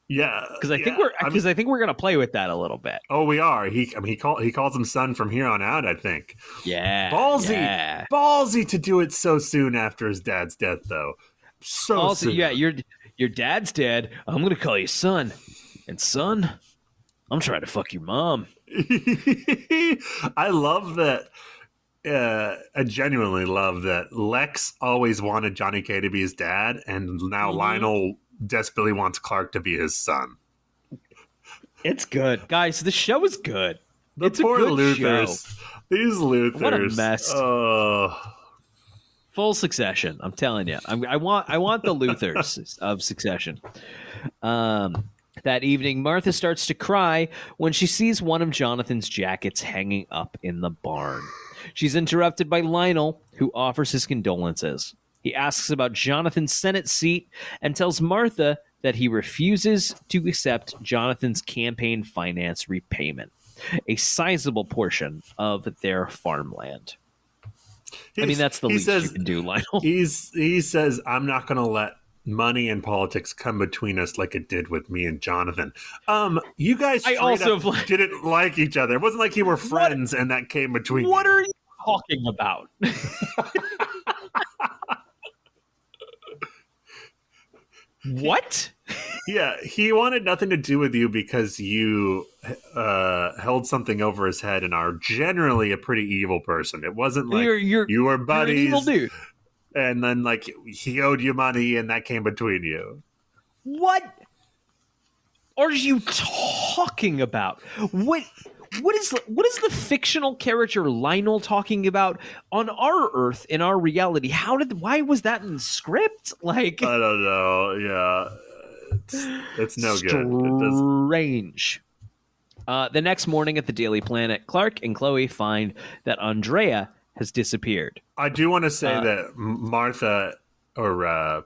Yeah, Because I think we're gonna play with that a little bit. Oh, we are. He calls him son from here on out, I think. Yeah, ballsy to do it so soon after his dad's death, though. So soon. Yeah, your dad's dead. I'm gonna call you son, and son, I'm trying to fuck your mom. I love that. I genuinely love that Lex always wanted Johnny K to be his dad, and now Lionel desperately wants Clark to be his son. It's good, guys. The show is good. It's poor a good Luthers. show. These Luthers. What a mess. Oh. Full Succession. I'm telling you. I want the Luthers of Succession. That evening, Martha starts to cry when she sees one of Jonathan's jackets hanging up in the barn. She's interrupted by Lionel, who offers his condolences. He asks about Jonathan's Senate seat and tells Martha that he refuses to accept Jonathan's campaign finance repayment, a sizable portion of their farmland. That's the least you can do, Lionel. He says, I'm not going to let money and politics come between us like it did with me and Jonathan. You guys didn't like each other. It wasn't like you were friends and that came between you. What are you talking about? What? Yeah, he wanted nothing to do with you because you held something over his head and are generally a pretty evil person. It wasn't like you were buddies. You're an evil dude. And then like he owed you money and that came between you. What are you talking about? What is the fictional character Lionel talking about on our Earth in our reality? Why was that in the script? Like, I don't know. Yeah, it's no good. Strange. The next morning at the Daily Planet, Clark and Chloe find that Andrea has disappeared. I do want to say that Martha, or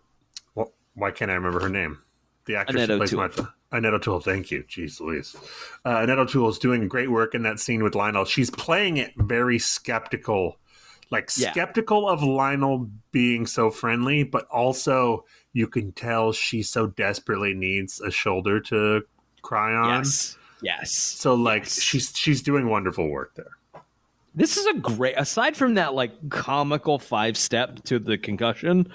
why can't I remember her name? The actress Annette who plays O'Toole. Martha. Annette O'Toole, thank you. Jeez Louise. Annette O'Toole is doing great work in that scene with Lionel. She's playing it very skeptical. Skeptical of Lionel being so friendly, but also you can tell she so desperately needs a shoulder to cry on. Yes. So she's doing wonderful work there. This is a great, aside from that comical 5-step to the concussion,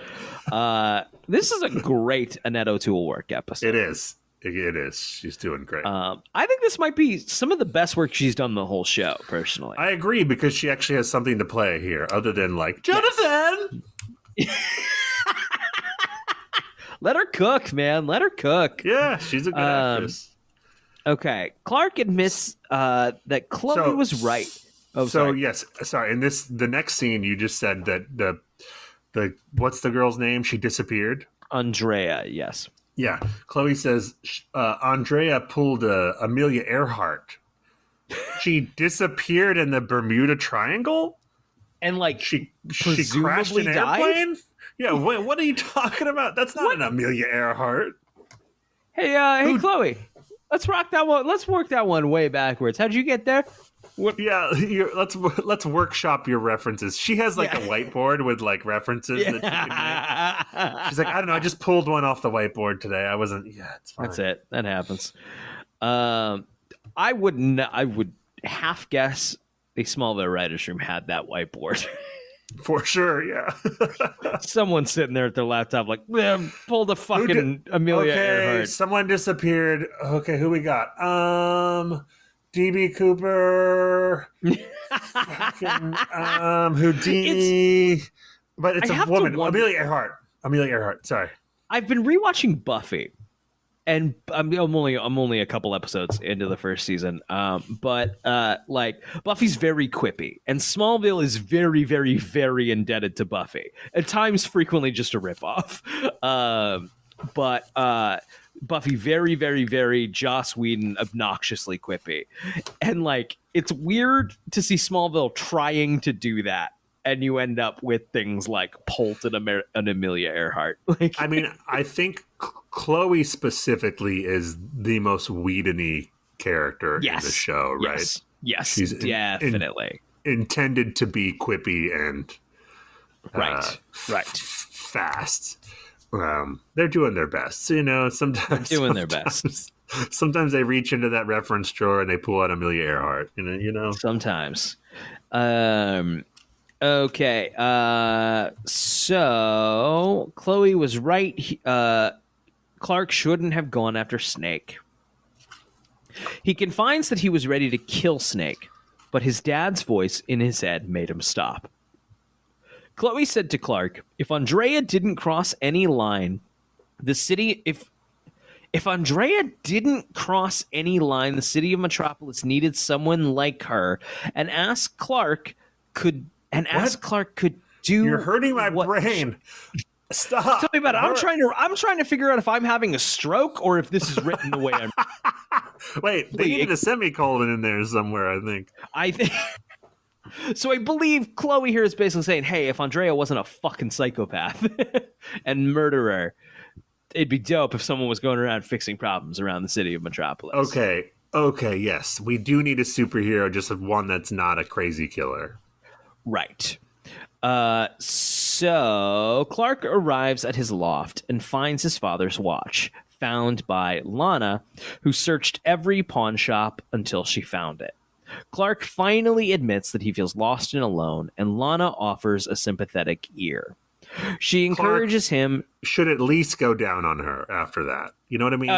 this is a great Annette O'Toole work episode. It is. It is. She's doing great. I think this might be some of the best work she's done the whole show, personally. I agree, because she actually has something to play here, other than Jonathan! Yes. Let her cook, man. Let her cook. Yeah, she's a good actress. Okay. Clark admits that Chloe was right. Oh, sorry. Yes. Sorry. In the next scene, you just said that the what's the girl's name? She disappeared. Andrea, yes. Yeah. Chloe says Andrea pulled Amelia Earhart. She disappeared in the Bermuda Triangle? And she crashed an airplane? Yeah, what are you talking about? That's not an Amelia Earhart. Hey, Chloe. Let's rock that one. Let's work that one way backwards. How'd you get there? Yeah, let's workshop your references. She has a whiteboard with references that she can make. She's like, I don't know, I just pulled one off the whiteboard today. I wasn't. Yeah, it's fine. That's it. That happens. I would half guess the Smallville writers' room had that whiteboard. For sure, yeah. Someone's sitting there at their laptop pull the fucking Amelia Earhart. Someone disappeared. Okay, who we got? DB Cooper, Houdini, but it's a woman. Amelia Earhart. Sorry. I've been rewatching Buffy, and I'm only a couple episodes into the first season. But Buffy's very quippy, and Smallville is very, very, very indebted to Buffy. At times, frequently just a ripoff. But Buffy very, very, very Joss Whedon obnoxiously quippy. And it's weird to see Smallville trying to do that and you end up with things like Polt and Amelia Earhart. Like, I mean, I think Chloe specifically is the most Whedon-y character in the show, right? Yes, she's definitely intended to be quippy and right. Fast. They're doing their best, Sometimes they reach into that reference drawer and they pull out Amelia Earhart. Sometimes. Okay. So Chloe was right. Clark shouldn't have gone after Snake. He confides that he was ready to kill Snake, but his dad's voice in his head made him stop. Chloe said to Clark, if Andrea didn't cross any line, the city of Metropolis needed someone like her, and asked Clark could do. You're hurting my brain. Stop. Tell me about it. I'm trying to figure out if I'm having a stroke or if this is written the way I'm. Wait, they needed a semicolon in there somewhere, I think. So I believe Chloe here is basically saying, hey, if Andrea wasn't a fucking psychopath and murderer, it'd be dope if someone was going around fixing problems around the city of Metropolis. Okay, yes. We do need a superhero, just one that's not a crazy killer. Right. So Clark arrives at his loft and finds his father's watch, found by Lana, who searched every pawn shop until she found it. Clark finally admits that he feels lost and alone, and Lana offers a sympathetic ear. She encourages him. Should at least go down on her after that. You know what I mean?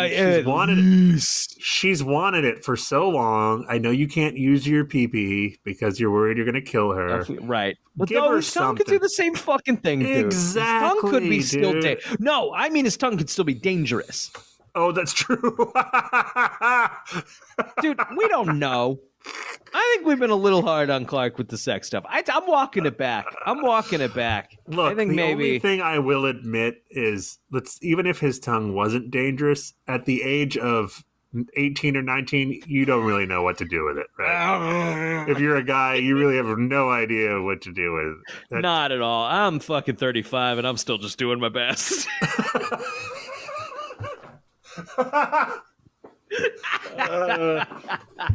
She's wanted it for so long. I know you can't use your pee-pee because you're worried you're going to kill her. Right. But give her his tongue something. could do the same fucking thing, dude. Exactly, his tongue could be still No, I mean his tongue could still be dangerous. Oh, that's true. Dude, we don't know. I think we've been a little hard on Clark with the sex stuff. I'm walking it back. Look, I think the only thing I will admit is, even if his tongue wasn't dangerous, at the age of 18 or 19, you don't really know what to do with it, right? If you're a guy, you really have no idea what to do with it. Not at all. I'm fucking 35 and I'm still just doing my best.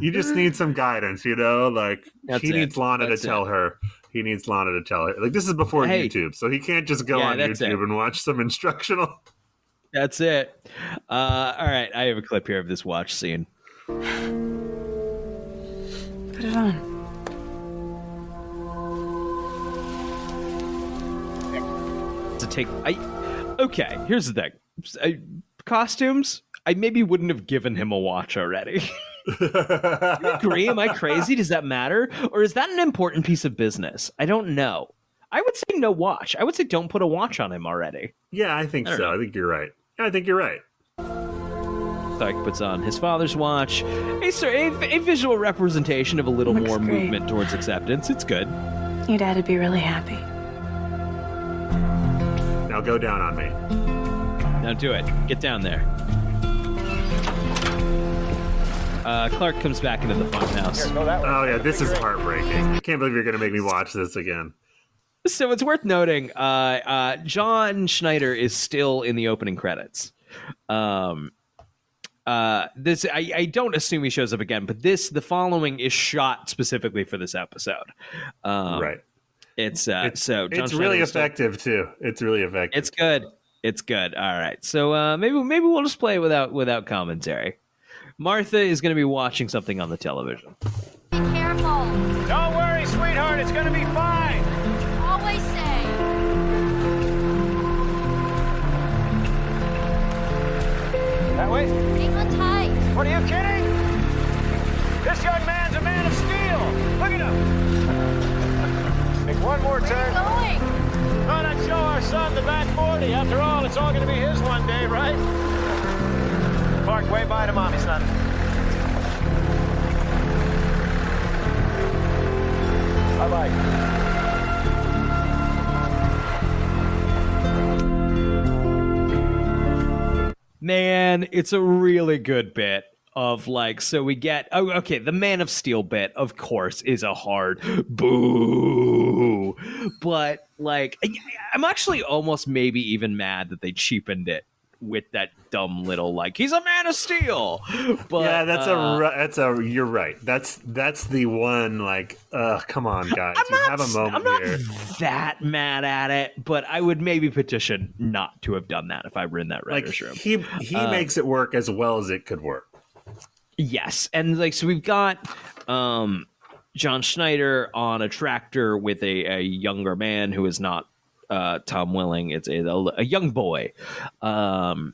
You just need some guidance, he needs Lana to tell her. He needs Lana to tell her. This is before YouTube, so he can't just go on YouTube and watch some instructional. That's it. All right, I have a clip here of this watch scene. Put it on. Okay, here's the thing. Costumes, I maybe wouldn't have given him a watch already. You agree? Am I crazy? Does that matter? Or is that an important piece of business? I don't know. I would say no watch. I would say don't put a watch on him already. Yeah, I think so. I think you're right. Stark puts on hhis father's watch. A visual representation of a little more movement towards acceptance. It's good. Your dad would be really happy. Now go down on me. Now do it. Get down there. Clark comes back into the funhouse. Oh, yeah, this is heartbreaking. I can't believe you're going to make me watch this again. So it's worth noting, John Schneider is still in the opening credits. I don't assume he shows up again, but the following is shot specifically for this episode. Right. It's really effective too. It's really effective. It's good. All right. So maybe we'll just play it without commentary. Martha is going to be watching something on the television. Be careful. Don't worry, sweetheart. It's going to be fine. Always say. That way? Hang on tight. What, are you kidding? This young man's a man of steel. Look at him. Make one more Where turn. are you going? Thought I'd show our son the back 40. After all, it's all going to be his one day, right? Park way by to mommy, son. Bye-bye. Man, it's a really good bit. of like, so we get, okay, the Man of Steel bit, of course, is a hard boo. But like, I'm actually almost maybe even mad that they cheapened it with that dumb little like, he's a Man of Steel. But yeah, that's a you're right. That's the one like, come on, guys, you have a moment I'm not here. that mad at it, but I would maybe petition not to have done that if I were in that writer's room. He makes it work as well as it could work. Yes, and like, so we've got John Schneider on a tractor with a younger man who is not Tom Welling. It's a young boy. And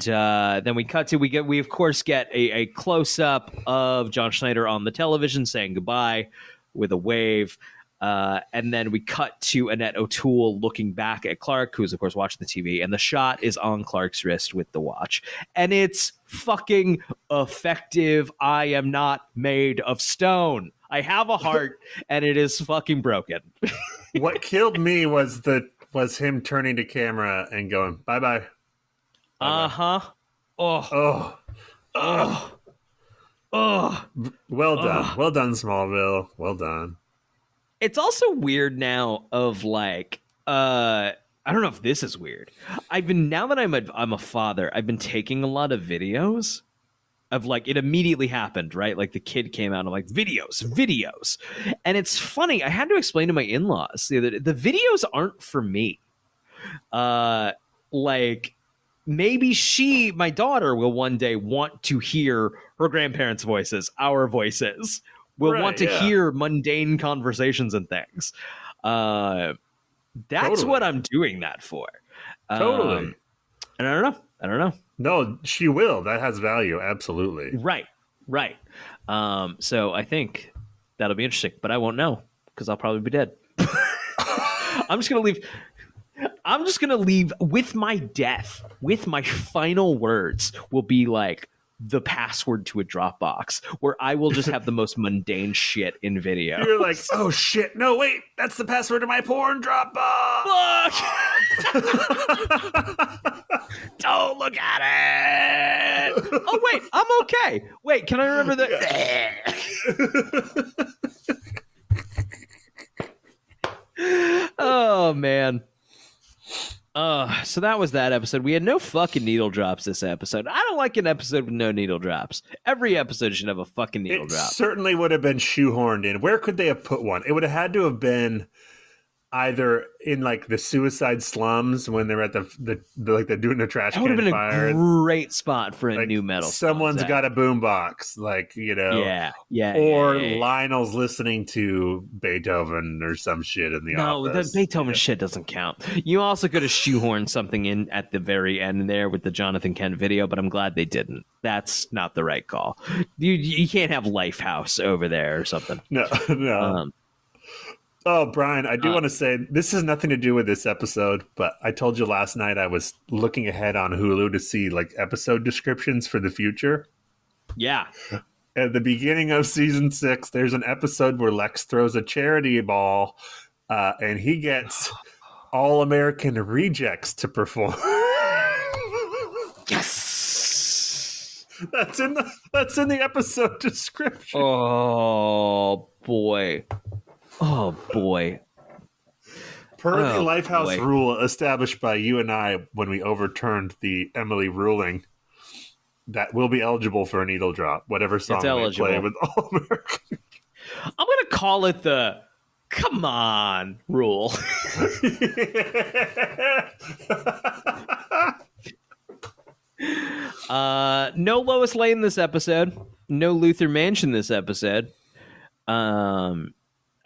then we cut to we of course get a close up of John Schneider on the television saying goodbye with a wave. And then we cut to Annette O'Toole looking back at Clark, who's of course watching the TV, and the shot is on Clark's wrist with the watch, and it's fucking effective. I am not made of stone. I have a heart, and it is fucking broken. What killed me was him turning to camera and going, bye-bye. Uh-huh. Oh. Well done. Well done, Smallville. Well done. It's also weird now of like, I don't know if this is weird. Now that I'm a father, I've been taking a lot of videos of like, it immediately happened, right? Like the kid came out and I'm like, videos. And it's funny. I had to explain to my in-laws the videos aren't for me. Like maybe my daughter will one day want to hear her grandparents' voices, our voices. Will want to hear mundane conversations and things. That's totally what I'm doing that for. Totally. And I don't know. No, she will. That has value. Absolutely. Right. So I think that'll be interesting, but I won't know because I'll probably be dead. I'm just gonna leave with my death. With my final words will be like the password to a Dropbox where I will just have the most mundane shit in video. You're like, oh shit, no, wait, that's the password to my porn Dropbox. Don't look at it. Oh wait, I'm okay. Wait, can I remember that? Oh man. So that was that episode. We had no fucking needle drops this episode. I don't like an episode with no needle drops. Every episode should have a fucking needle drop. Certainly would have been shoehorned in. Where could they have put one? It would have had to have been either in like the suicide slums when they're at they're doing the trash can fire. That would have been a great spot for a new metal. Someone's got a boombox, like, you know. Yeah. Or Lionel's listening to Beethoven or some shit in the office. No, the Beethoven shit doesn't count. You also could have shoehorned something in at the very end there with the Jonathan Kent video, but I'm glad they didn't. That's not the right call. You can't have Lifehouse over there or something. No. Oh, Brian, I do want to say this has nothing to do with this episode, but I told you last night I was looking ahead on Hulu to see like episode descriptions for the future. Yeah. At the beginning of season 6, there's an episode where Lex throws a charity ball and he gets All American Rejects to perform. Yes. That's in the episode description. Oh boy. Per the Lifehouse rule established by you and I when we overturned the Emily ruling, that will be eligible for a needle drop, whatever song they play with All American. I'm going to call it the come on rule. No Lois Lane this episode. No Luther Mansion this episode.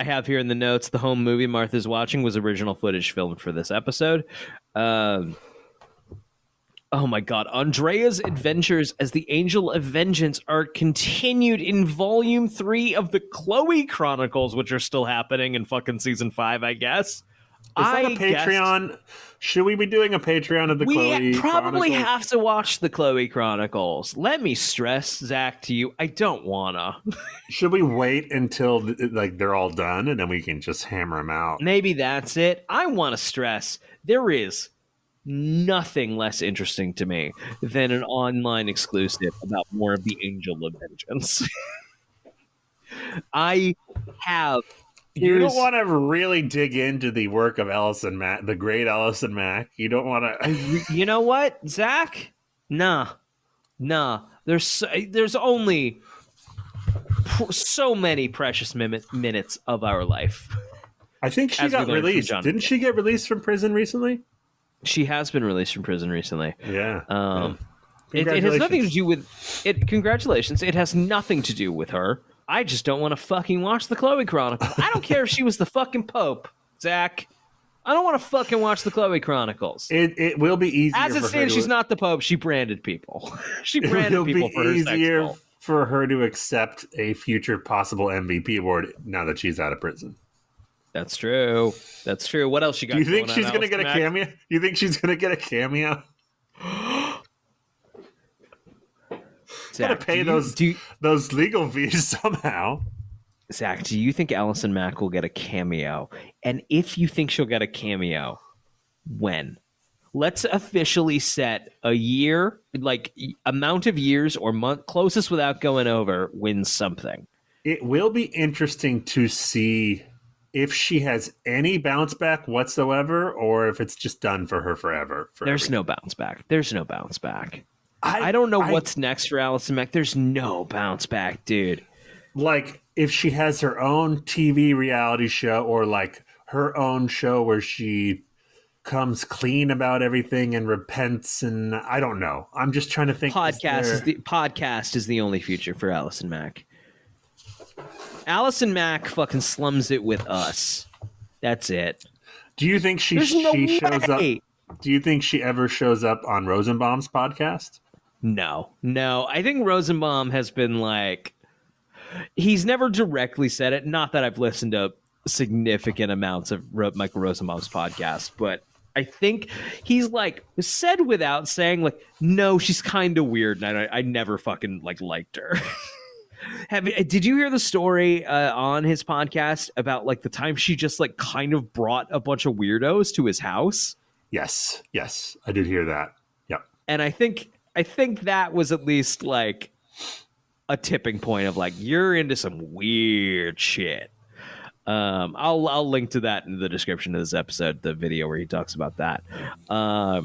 I have here in the notes, the home movie Martha's watching was original footage filmed for this episode. Oh my God. Andrea's adventures as the Angel of Vengeance are continued in Volume 3 of the Chloe Chronicles, which are still happening in fucking Season 5, I guess. Is that a Patreon? Should we be doing a Patreon of the Chloe Chronicles? We probably have to watch the Chloe Chronicles. Let me stress, Zach, to you, I don't wanna. Should we wait until like they're all done and then we can just hammer them out? Maybe that's it. I want to stress there is nothing less interesting to me than an online exclusive about more of the Angel of Vengeance. I have. You don't want to really dig into the work of Allison Mack, the great Allison Mack. You don't want to. You know what, Zach? Nah. There's only so many precious minutes of our life. I think she got released. Didn't she get released from prison recently? She has been released from prison recently. Yeah. It has nothing to do with it. Congratulations. It has nothing to do with her. I just don't want to fucking watch the Chloe Chronicles. I don't care if she was the fucking Pope, Zach. I don't want to fucking watch the Chloe Chronicles. It will be easier. As it stands, she's not the Pope. She branded people. She branded people for her sex cult. For her to accept a future possible MVP award now that she's out of prison. That's true. What else you got? Do you think she's going to get a cameo? You think she's going to get a cameo? Got to pay those legal fees somehow. Zach, do you think Allison Mack will get a cameo? And if you think she'll get a cameo, when? Let's officially set a year, like amount of years or month, closest without going over, wins something. It will be interesting to see if she has any bounce back whatsoever, or if it's just done for her forever. There's no bounce back. I don't know what's next for Allison Mack. There's no bounce back, dude. Like, if she has her own TV reality show, or like her own show where she comes clean about everything and repents, and I don't know. I'm just trying to think. Podcast is the only future for Allison Mack. Allison Mack fucking slums it with Us. That's it. Do you think she shows up? Do you think she ever shows up on Rosenbaum's podcast? No. I think Rosenbaum has been like, he's never directly said it. Not that I've listened to significant amounts of Michael Rosenbaum's podcast, but I think he's like said without saying, like, no, she's kind of weird, and I never fucking liked her. Did you hear the story on his podcast about like the time she just like kind of brought a bunch of weirdos to his house? Yes, I did hear that. Yep. And I think that was at least like a tipping point of like, you're into some weird shit. I'll link to that in the description of this episode, the video where he talks about that. All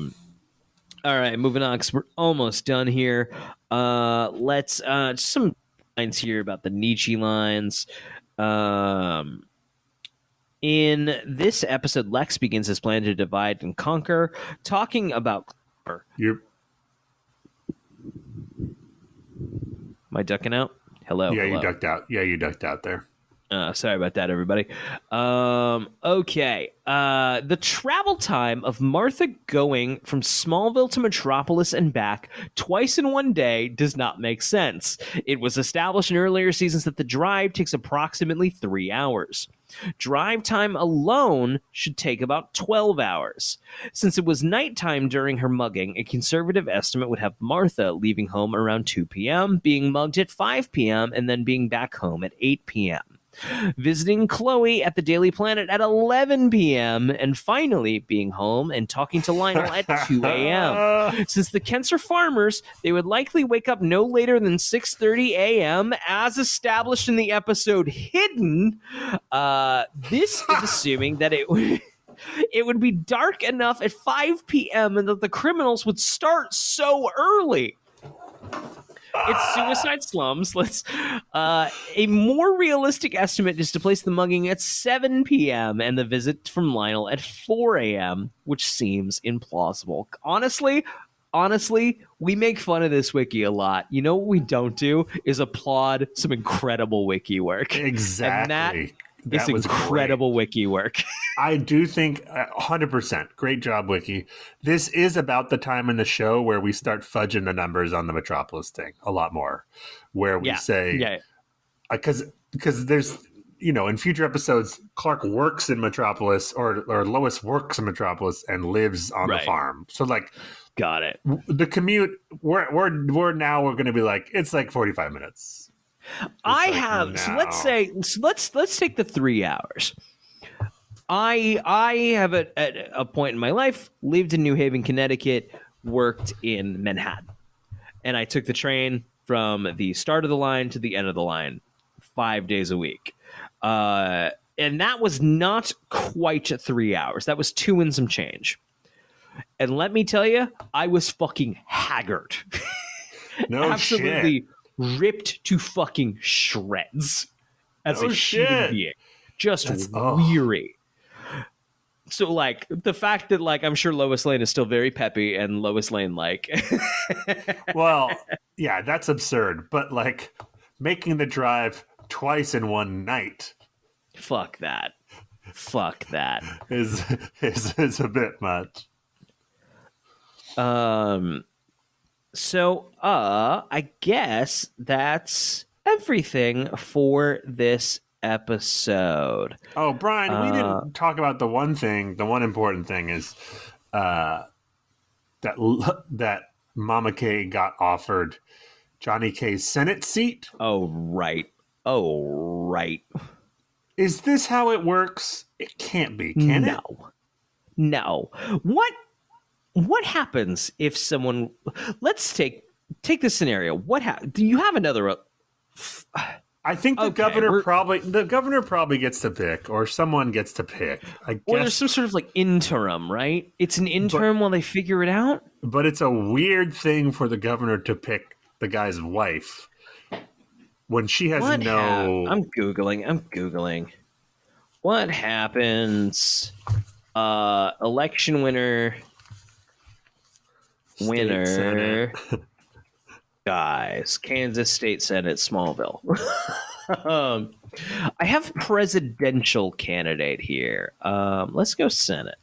right, moving on because we're almost done here. Let's just some lines here about the Nietzsche lines. In this episode, Lex begins his plan to divide and conquer, talking about. Yep. Am I ducking out? Hello. Yeah, hello. you ducked out. Yeah, you ducked out there. Sorry about that, everybody. Okay. The travel time of Martha going from Smallville to Metropolis and back twice in one day does not make sense. It was established in earlier seasons that the drive takes approximately 3 hours. Drive time alone should take about 12 hours. Since it was nighttime during her mugging, a conservative estimate would have Martha leaving home around 2 p.m., being mugged at 5 p.m., and then being back home at 8 p.m. Visiting Chloe at the Daily Planet at 11 p.m. and finally being home and talking to Lionel at 2 a.m. Since the Kents are farmers, they would likely wake up no later than 6:30 a.m. as established in the episode Hidden. This is assuming that it would be dark enough at 5 p.m. and that the criminals would start so early. It's suicide slums. A more realistic estimate is to place the mugging at 7 p.m. and the visit from Lionel at 4 a.m., which seems implausible. Honestly, we make fun of this wiki a lot. You know what we don't do is applaud some incredible wiki work. Exactly. It's incredible wiki work. I do think 100%. Great job, Wiki. This is about the time in the show where we start fudging the numbers on the Metropolis thing a lot more. Where we say, because there's, in future episodes, Clark works in Metropolis or Lois works in Metropolis and lives on the farm. So got it. The commute, we're going to be like, it's like 45 minutes. So let's take the 3 hours. I have at a point in my life lived in New Haven, Connecticut, worked in Manhattan, and I took the train from the start of the line to the end of the line 5 days a week. And that was not quite 3 hours. That was 2 and some change. And let me tell you, I was fucking haggard. No Absolutely shit. ripped to fucking shreds as No a shit. human being. Just weary. So, like, the fact that, like, I'm sure Lois Lane is still very peppy and Lois Lane, like... Well, yeah, that's absurd. But, like, making the drive twice in one night... Fuck that. Fuck that. Is a bit much. So, I guess that's everything for this episode. Oh, Brian, we didn't talk about the one thing. The one important thing is that Mama K got offered Johnny K's Senate seat. Oh, right. Is this how it works? It can't be, can it? No. What happens if someone... Let's take this scenario. Do you have another... I think the governor probably gets to pick, or someone gets to pick. I guess. Or there's some sort of like interim, right? It's an interim while they figure it out. But it's a weird thing for the governor to pick the guy's wife when she has I'm Googling. What happens? Election winner. Guys, Kansas State Senate, Smallville. I have presidential candidate here. Let's go Senate,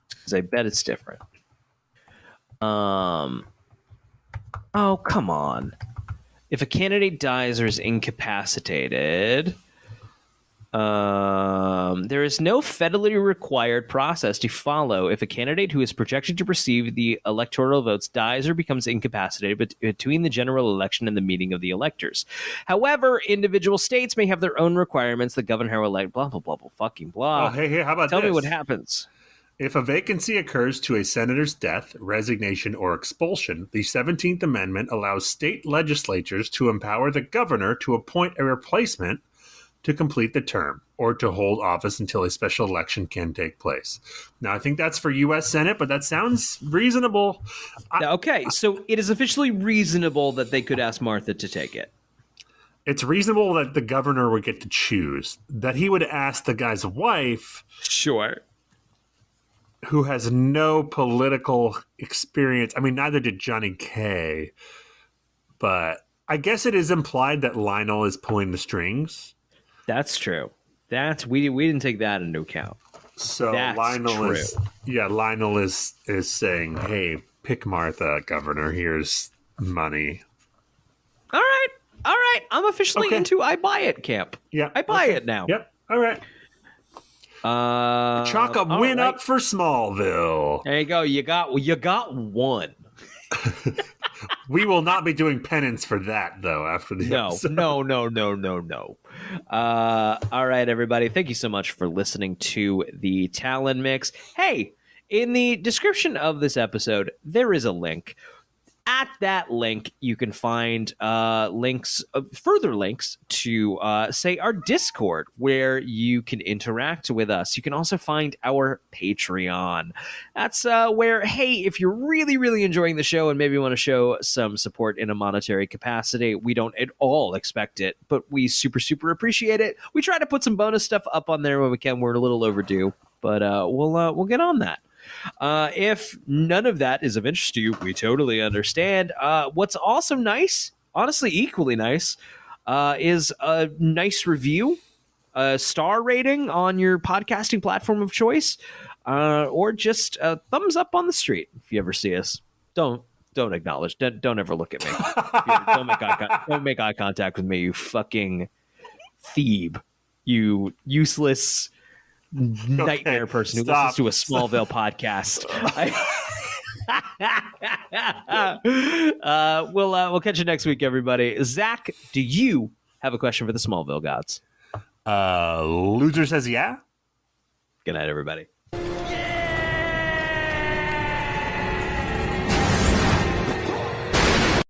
because I bet it's different. Oh, come on. If a candidate dies or is incapacitated, there is no federally required process to follow if a candidate who is projected to receive the electoral votes dies or becomes incapacitated between the general election and the meeting of the electors. However, individual states may have their own requirements. The governor will elect blah, blah, blah, blah, fucking blah. Oh, hey, how about Tell this? me what happens. If a vacancy occurs to a senator's death, resignation, or expulsion, the 17th Amendment allows state legislatures to empower the governor to appoint a replacement to complete the term or to hold office until a special election can take place. Now, I think that's for U.S. Senate, but that sounds reasonable. So it is officially reasonable that they could ask Martha to take it. It's reasonable that the governor would get to choose, that he would ask the guy's wife. Sure. Who has no political experience. I mean, neither did Johnny K. But I guess it is implied that Lionel is pulling the strings. That's true. We didn't take that into account. So Lionel is saying, "Hey, pick Martha, Governor. Here's money." All right. I'm officially into I buy it camp. Yeah, I buy it now. Yep. All right. Chalk a win up for Smallville. There you go. You got one. We will not be doing penance for that, though, after the episode. No. All right, everybody. Thank you so much for listening to the Talon Mix. Hey, in the description of this episode, there is a link. At that link, you can find further links to, say, our Discord, where you can interact with us. You can also find our Patreon. That's where, hey, if you're really, really enjoying the show and maybe want to show some support in a monetary capacity, we don't at all expect it, but we super, super appreciate it. We try to put some bonus stuff up on there when we can. We're a little overdue, but we'll get on that. If none of that is of interest to you, we totally understand. What's also nice, honestly equally nice, is a nice review, a star rating on your podcasting platform of choice, or just a thumbs up on the street if you ever see us. Don't acknowledge. Don't ever look at me. Don't make eye contact with me, you fucking Thebe. You useless nightmare person who listens to a Smallville podcast. We'll catch you next week, everybody. Zach, do you have a question for the Smallville gods? Loser says yeah. Good night, everybody.